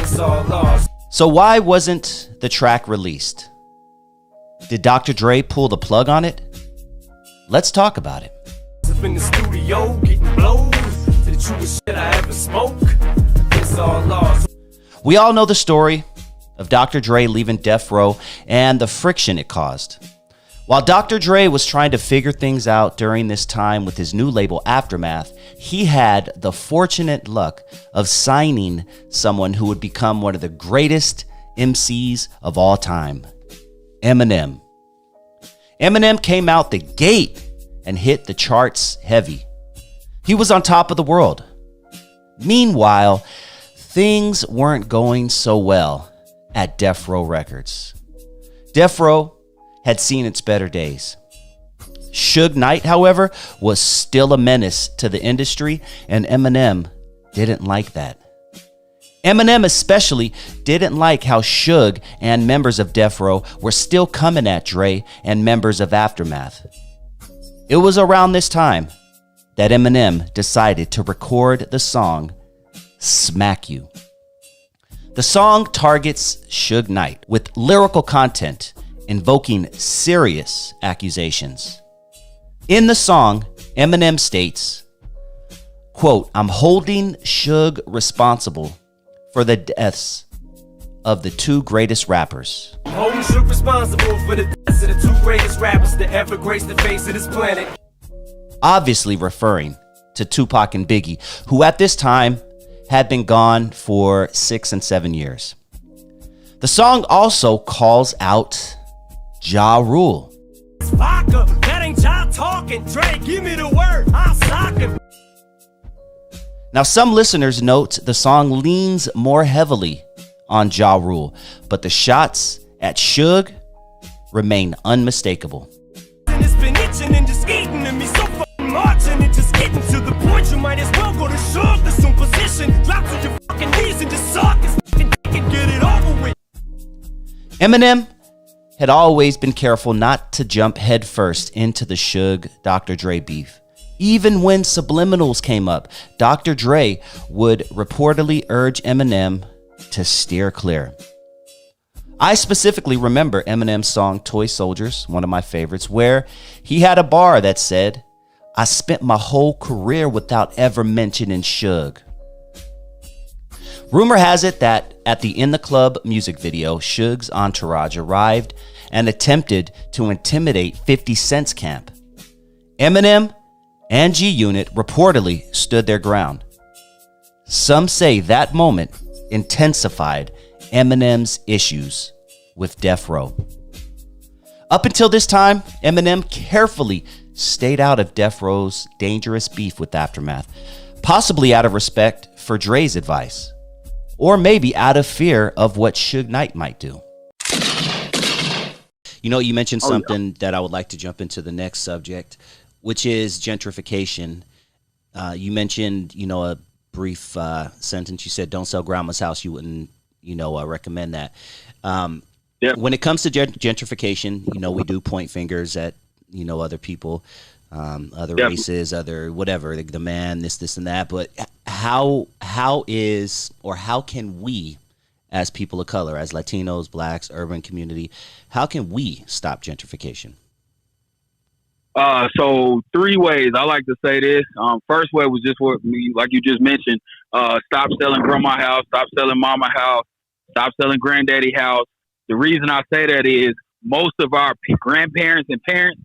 It's all lost. So why wasn't the track released? Did Dr. Dre pull the plug on it? Let's talk about it. Up in the studio, getting blows. To the truest shit I ever spoke. It's all lost. We all know the story of Dr. Dre leaving Death Row and the friction it caused. While Dr. Dre was trying to figure things out during this time with his new label Aftermath, he had the fortunate luck of signing someone who would become one of the greatest MCs of all time, Eminem. Eminem came out the gate and hit the charts heavy. He was on top of the world. Meanwhile, things weren't going so well at Death Row Records. Death Row had seen its better days. Suge Knight, however, was still a menace to the industry, and Eminem didn't like that. Eminem especially didn't like how Suge and members of Death Row were still coming at Dre and members of Aftermath. It was around this time that Eminem decided to record the song Smack You. The song targets Suge Knight with lyrical content invoking serious accusations. In the song, Eminem states, quote, "I'm holding Suge responsible for the deaths of the two greatest rappers." Holding Suge responsible for the deaths of the two greatest rappers to ever grace the face of this planet. Obviously referring to Tupac and Biggie, who at this time had been gone for 6 and 7 years. The song also calls out Ja Rule. Vodka, that ain't Ja talking. Dre, give me the word. I'll sock him. Now, some listeners note the song leans more heavily on Ja Rule, but the shots at Suge remain unmistakable. And it's been itching and just eating to me so fucking marching and just getting to the point you might as well go to Suge. Assume position, drop to your fucking knees and just suck his fucking dick and get it over with. Eminem had always been careful not to jump headfirst into the Suge Dr. Dre beef. Even when subliminals came up, Dr. Dre would reportedly urge Eminem to steer clear. I specifically remember Eminem's song Toy Soldiers, one of my favorites, where he had a bar that said, "I spent my whole career without ever mentioning Suge." Rumor has it that at the In the Club music video, Suge's entourage arrived and attempted to intimidate 50 Cent's camp. Eminem and G-Unit reportedly stood their ground. Some say that moment intensified Eminem's issues with Death Row. Up until this time, Eminem carefully stayed out of Death Row's dangerous beef with Aftermath, possibly out of respect for Dre's advice, or maybe out of fear of what Suge Knight might do. You know, you mentioned something that I would like to jump into the next subject, which is gentrification. You mentioned, you know, a brief sentence. You said, don't sell grandma's house. You wouldn't, you know, recommend that. When it comes to gentrification, you know, we do point fingers at, you know, other people, other races, other whatever, the man, this and that. But how can we, as people of color, as Latinos, blacks, urban community, how can we stop gentrification? So 3 ways. I like to say this. First way was just what like you just mentioned. Stop selling grandma house, stop selling mama house, stop selling granddaddy house. The reason I say that is most of our grandparents and parents,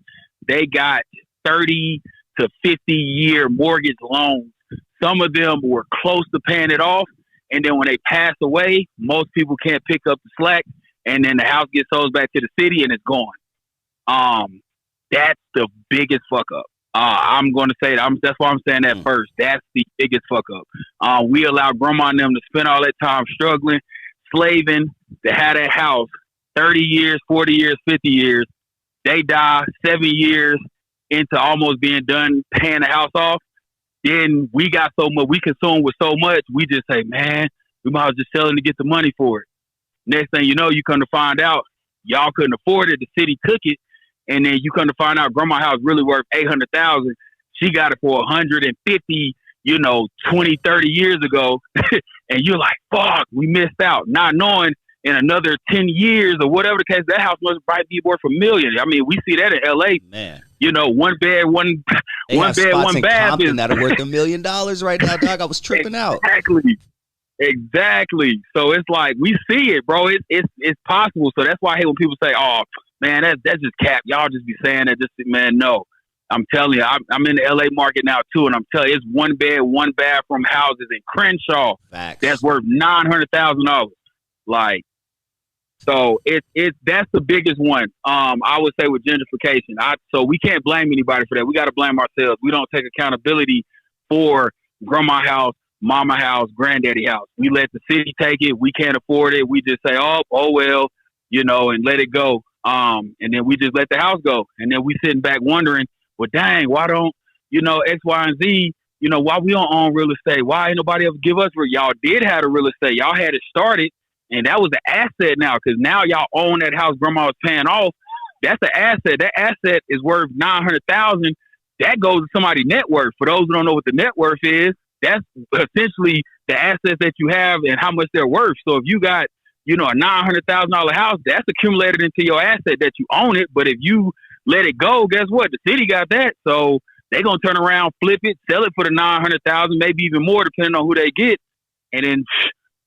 they got 30 to 50-year mortgage loans. Some of them were close to paying it off. And then when they pass away, most people can't pick up the slack. And then the house gets sold back to the city and it's gone. That's the biggest fuck up. I'm going to say that. That's why I'm saying that first. That's the biggest fuck up. We allow grandma and them to spend all that time struggling, slaving, to have that house 30 years, 40 years, 50 years. They die 7 years into almost being done paying the house off. Then we got so much, we consume with so much, we just say, man, we might as well just sell it to get the money for it. Next thing you know, you come to find out, y'all couldn't afford it. The city took it. And then you come to find out grandma's house really worth $800,000. She got it for $150, 20, 30 years ago. And you're like, fuck, we missed out. Not knowing in another 10 years or whatever the case, that house must probably be worth $1 million. I mean, we see that in LA. Man. One bed, one bed, one bath. Compton that are worth $1 million right now, dog. I was tripping out. Exactly. So it's like, we see it, bro. It's possible. So that's why I hate when people say, oh, man, that's just cap. Y'all just be saying that. Just, man, no. I'm telling you, I'm in the LA market now too, and I'm telling you, it's 1 bed, 1 bathroom houses in Crenshaw. Facts. That's worth $900,000. Like, so that's the biggest one. I would say with gentrification. So we can't blame anybody for that. We got to blame ourselves. We don't take accountability for grandma house, mama house, granddaddy house. We let the city take it. We can't afford it. We just say, oh well, and let it go. And then we just let the house go. And then we sitting back wondering, well, dang, why don't, X, Y, and Z, why we don't own real estate? Why ain't nobody ever give us y'all did have the real estate. Y'all had it started, and that was an asset now, because now y'all own that house grandma was paying off. That's an asset. That asset is worth $900,000. That goes to somebody's net worth. For those who don't know what the net worth is, that's essentially the assets that you have and how much they're worth. So if you got a $900,000 house, that's accumulated into your asset that you own it. But if you let it go, guess what? The city got that. So they're going to turn around, flip it, sell it for the $900,000, maybe even more, depending on who they get. And then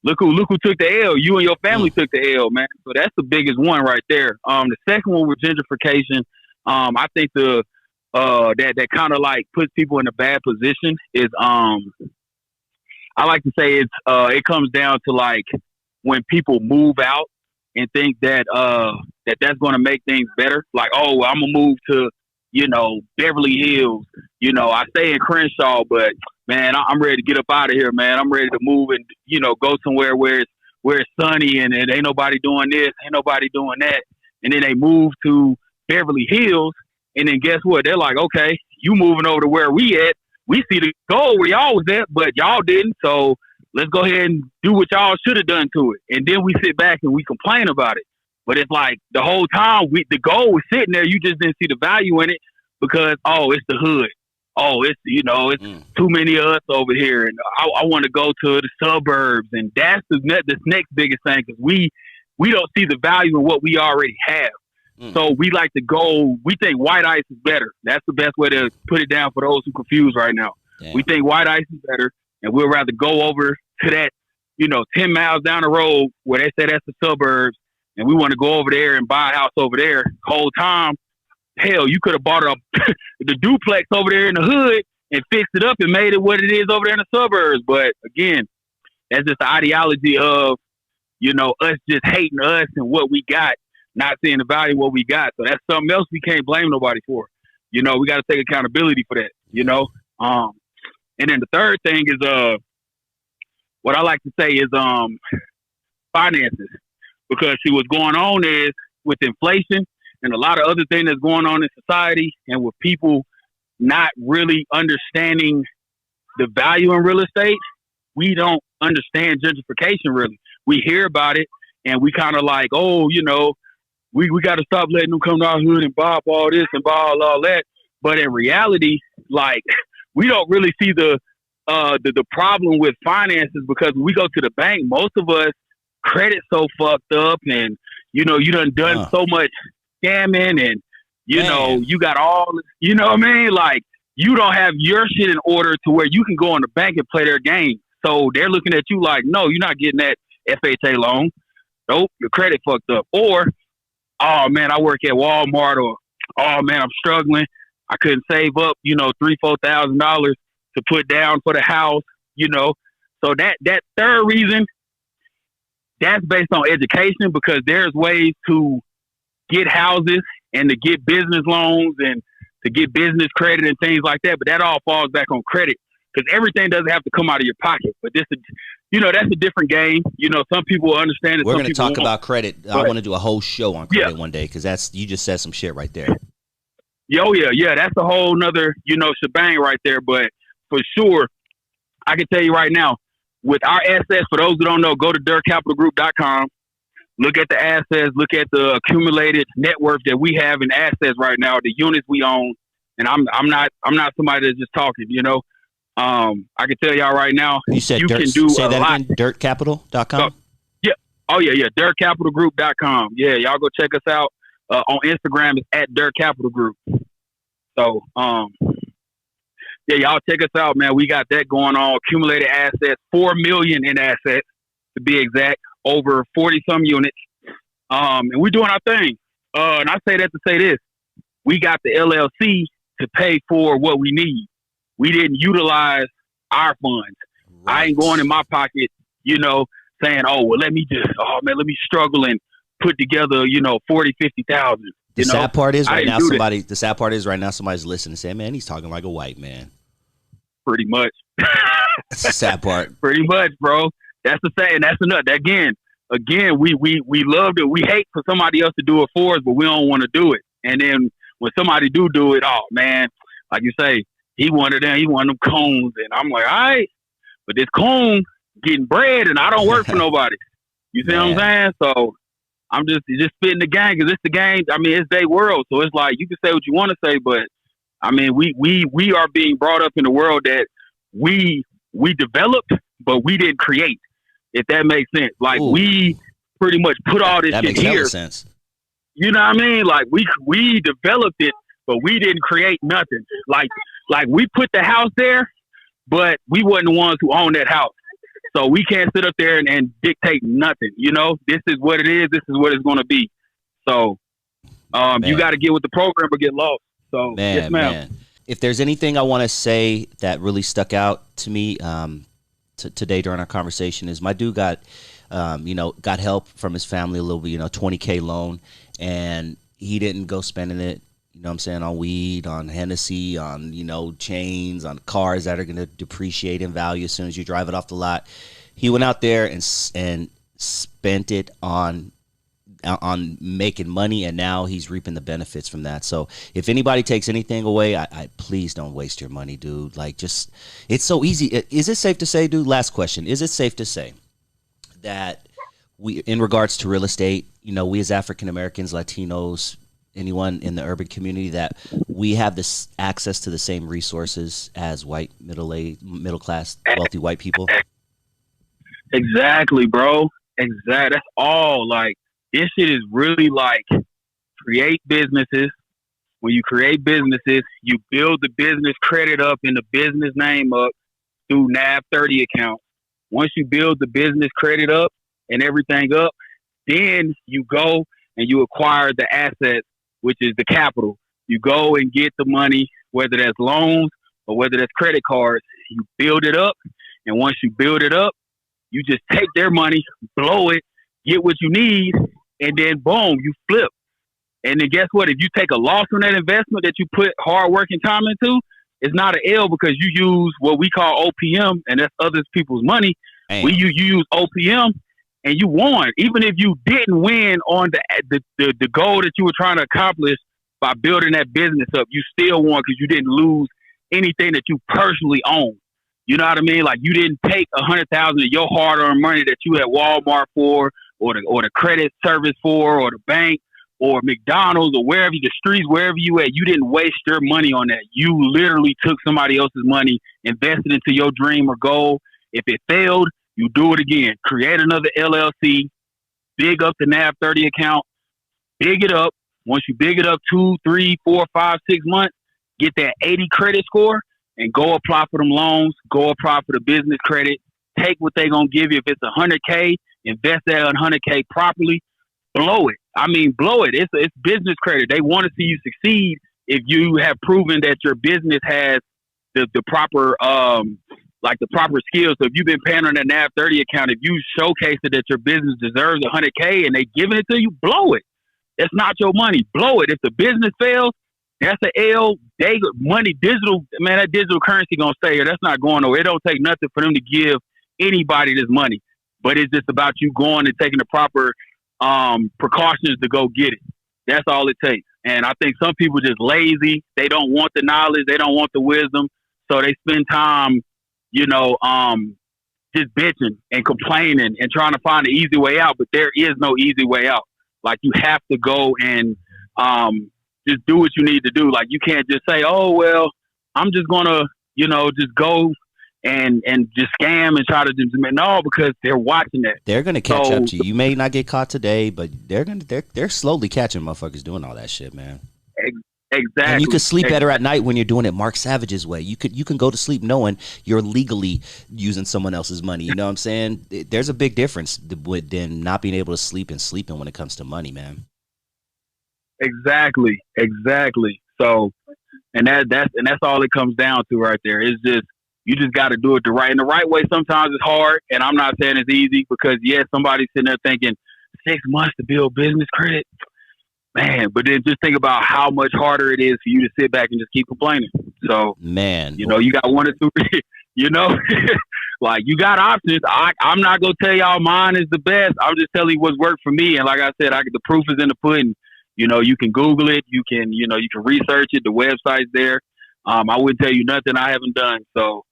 look who took the L. You and your family took the L, man. So that's the biggest one right there. The second one with gentrification, I think that kind of like puts people in a bad position is I like to say it comes down to like when people move out and think that that's going to make things better. Like, oh, well, I'm going to move to, Beverly Hills. I stay in Crenshaw, but, man, I'm ready to get up out of here, man. I'm ready to move and, go somewhere where it's sunny and ain't nobody doing this, ain't nobody doing that. And then they move to Beverly Hills, and then guess what? They're like, okay, you moving over to where we at. We see the goal where y'all was at, but y'all didn't, so let's go ahead and do what y'all should have done to it. And then we sit back and we complain about it. But it's like the whole time the goal was sitting there. You just didn't see the value in it because, oh, it's the hood. Oh, it's too many of us over here. And I want to go to the suburbs. And that's the next biggest thing, because we don't see the value in what we already have. So we like to go, we think white ice is better. That's the best way to put it down for those who confused right now. Damn. We think white ice is better. And we'd rather go over to that, 10 miles down the road where they say that's the suburbs, and we want to go over there and buy a house over there. Whole time, hell, you could have bought the duplex over there in the hood and fixed it up and made it what it is over there in the suburbs. But again, that's just the ideology of, us just hating us and what we got, not seeing the value of what we got. So that's something else we can't blame nobody for. You know, we got to take accountability for that, you know. And then the third thing is what I like to say is finances. Because see, what's going on is with inflation and a lot of other things that's going on in society, and with people not really understanding the value in real estate, we don't understand gentrification really. We hear about it and we kind of like, oh, you know, we got to stop letting them come to our hood and buy up all this and buy all that. But in reality, like, we don't really see the problem with finances, because when we go to the bank, most of us credit so fucked up, and you know, you done so much scamming, and you know, you got all, you know what I mean? Like, you don't have your shit in order to where you can go in the bank and play their game. So they're looking at you like, no, you're not getting that FHA loan. Nope, your credit fucked up. Or, oh man, I work at Walmart, or oh man, I'm struggling. I couldn't save up, you know, $3,000-$4,000 to put down for the house, you know. So that third reason, that's based on education, because there's ways to get houses and to get business loans and to get business credit and things like that. But that all falls back on credit, because everything doesn't have to come out of your pocket. But this is, you know, that's a different game. You know, some people will understand it. We're going to talk about credit. I want to do a whole show on credit one day, because you just said some shit right there. Yeah. That's a whole nother, you know, shebang right there. But for sure, I can tell you right now, with our assets, for those who don't know, go to dirtcapitalgroup.com. Look at the assets, look at the accumulated net worth that we have in assets right now, the units we own. And I'm not somebody that's just talking, you know. I can tell y'all right now, you said you dirt, can do say a that lot. again, dirtcapital.com? Yeah. Oh, yeah. Dirtcapitalgroup.com. Yeah, y'all go check us out. On Instagram, it's at Dirt Capital Group. So, yeah, y'all check us out, man. We got that going on. Accumulated assets, 4 million in assets, to be exact, over 40-some units. And we're doing our thing. And I say that to say this. We got the LLC to pay for what we need. We didn't utilize our funds. Right. I ain't going in my pocket, you know, saying, oh, well, let me struggle and put together, you know, 40, 50,000. The sad part is right now somebody's listening and saying, man, he's talking like a white man. Pretty much. That's the sad part. Pretty much, bro. That's the thing. That's enough. Again, we love it. We hate for somebody else to do it for us, but we don't want to do it. And then when somebody do it, oh man, like you say, he wanted them cones, and I'm like, all right, but this cone getting bread, and I don't work for nobody. You see what I'm saying? So I'm just spitting the game, because it's the game. I mean, it's their world, so it's like you can say what you want to say, but I mean, we are being brought up in a world that we developed, but we didn't create. If that makes sense, like we pretty much put all this shit here. Sense. You know what I mean? Like we developed it, but we didn't create nothing. Like we put the house there, but we wasn't the ones who owned that house. So we can't sit up there and dictate nothing. You know, this is what it is. This is what it's going to be. So you got to get with the program or get lost. So yes, ma'am. Man. If there's anything I want to say that really stuck out to me today during our conversation, is my dude got help from his family a little bit, $20K loan, and he didn't go spending it, you know what I'm saying, on weed, on Hennessy, on, chains, on cars that are going to depreciate in value as soon as you drive it off the lot. He went out there and spent it on making money, and now he's reaping the benefits from that. So if anybody takes anything away, I please don't waste your money, dude. Like, just, it's so easy. Is it safe to say, dude, last question, is it safe to say that we, in regards to real estate, we as African Americans, Latinos, anyone in the urban community, that we have this access to the same resources as white, middle class, wealthy white people? Exactly, bro. Exactly. That's all. Like, this shit is really like, create businesses. When you create businesses, you build the business credit up and the business name up through NAV 30 accounts. Once you build the business credit up and everything up, then you go and you acquire the assets, which is the capital. You go and get the money, whether that's loans or whether that's credit cards. You build it up, and once you build it up, you just take their money, blow it, get what you need, and then boom, you flip. And then guess what? If you take a loss on that investment that you put hard work and time into, it's not an L because you use what we call OPM, and that's other people's money. Damn. You use OPM, and you won. Even if you didn't win on the goal that you were trying to accomplish by building that business up, you still won because you didn't lose anything that you personally own. You know what I mean? Like you didn't take $100,000 of your hard-earned money that you had Walmart for, or the credit service for, or the bank, or McDonald's, or wherever the streets, wherever you at. You didn't waste your money on that. You literally took somebody else's money, invested into your dream or goal. If it failed, you do it again. Create another LLC, big up the NAV 30 account, big it up. Once you big it up 2, 3, 4, 5, 6 months, get that 80 credit score and go apply for them loans, go apply for the business credit, take what they going to give you. If it's $100K, invest that $100K properly, blow it. I mean, blow it. It's business credit. They want to see you succeed if you have proven that your business has the proper the proper skills. So if you've been paying on that NAV 30 account, if you showcase it that your business deserves $100K and they giving it to you, blow it. It's not your money. Blow it. If the business fails, that's an L. Money, digital, man, that digital currency gonna stay here. That's not going nowhere. It don't take nothing for them to give anybody this money. But it's just about you going and taking the proper precautions to go get it. That's all it takes. And I think some people just lazy. They don't want the knowledge. They don't want the wisdom. So they spend time, just bitching and complaining and trying to find an easy way out. But there is no easy way out. Like you have to go and just do what you need to do. Like you can't just say, oh, well, I'm just going to, just go and just scam and try to do no, because they're watching that. They're going to catch up to you. You may not get caught today, but they're slowly catching motherfuckers doing all that shit, man. Exactly. And you can sleep better at night when you're doing it Mark Savage's way. You can go to sleep knowing you're legally using someone else's money. You know what I'm saying? There's a big difference with then not being able to sleep and sleeping when it comes to money, man. Exactly. So, and that's all it comes down to right there. It's just you just got to do it the right way. Sometimes it's hard, and I'm not saying it's easy because somebody's sitting there thinking 6 months to build business credit. Man, but then just think about how much harder it is for you to sit back and just keep complaining. So, man, you got 1 or 2, like you got options. I'm not going to tell y'all mine is the best. I'm just telling you what's worked for me. And like I said, the proof is in the pudding. You can Google it. You can research it. The website's there. I wouldn't tell you nothing I haven't done. So,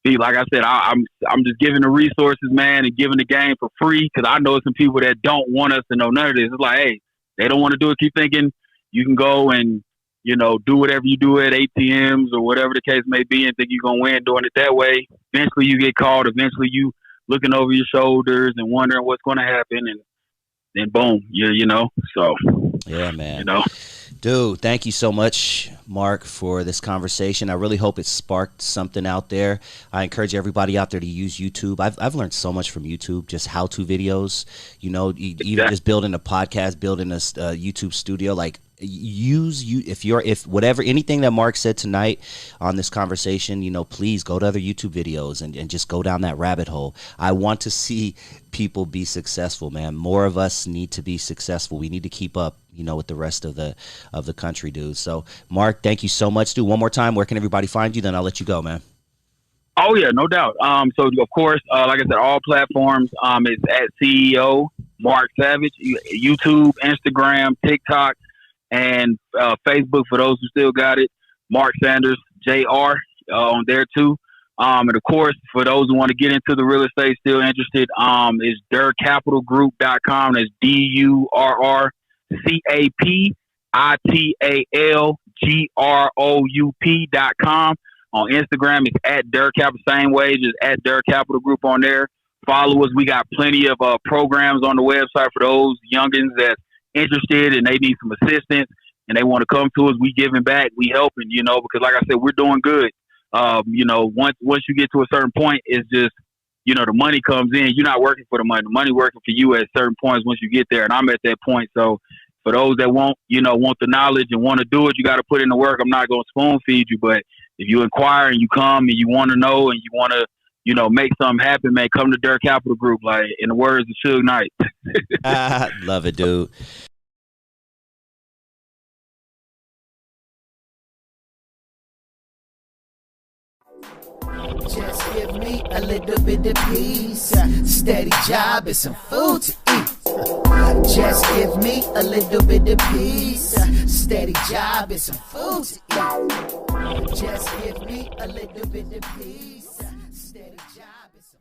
see, like I said, I'm just giving the resources, man, and giving the game for free because I know some people that don't want us to know none of this. It's like, hey, they don't want to do it. Keep thinking you can go and, do whatever you do at ATMs or whatever the case may be and think you're going to win doing it that way. Eventually you get caught. Eventually you looking over your shoulders and wondering what's going to happen. And then boom, so. Yeah, man. Dude, thank you so much, Mark, for this conversation. I really hope it sparked something out there. I encourage everybody out there to use YouTube. I've learned so much from YouTube, just how-to videos, even just building a podcast, building a YouTube studio. Like, anything that Mark said tonight on this conversation, please go to other YouTube videos and just go down that rabbit hole. I want to see people be successful, man. More of us need to be successful. We need to keep up, with the rest of the country, dude. So, Mark, thank you so much, dude. One more time, where can everybody find you? Then I'll let you go, man. Oh yeah, no doubt. So of course, like I said, all platforms. It's at CEO Mark Savage, YouTube, Instagram, TikTok, and Facebook for those who still got it. Mark Sanders Jr. On there too. And of course, for those who want to get into the real estate, still interested, is durrcapitalgroup.com. That's DurrCapitalGroup.com. On Instagram, it's at Durr Capital, same way, just at Durr Capital Group on there. Follow us. We got plenty of programs on the website for those youngins that's interested and they need some assistance and they want to come to us. We giving back, we helping, because like I said, we're doing good. Once you get to a certain point, it's just, the money comes in. You're not working for the money. The money working for you at certain points once you get there. And I'm at that point. So for those that want the knowledge and want to do it, you got to put in the work. I'm not going to spoon feed you, but if you inquire and you come and you want to know and you want to, make something happen, man, come to Durr Capital Group. Like in the words of Suge Knight. Love it, dude. Just give me a little bit of peace, steady job and some food to eat. Just give me a little bit of peace, steady job and some food to eat. Just give me a little bit of peace, steady job and some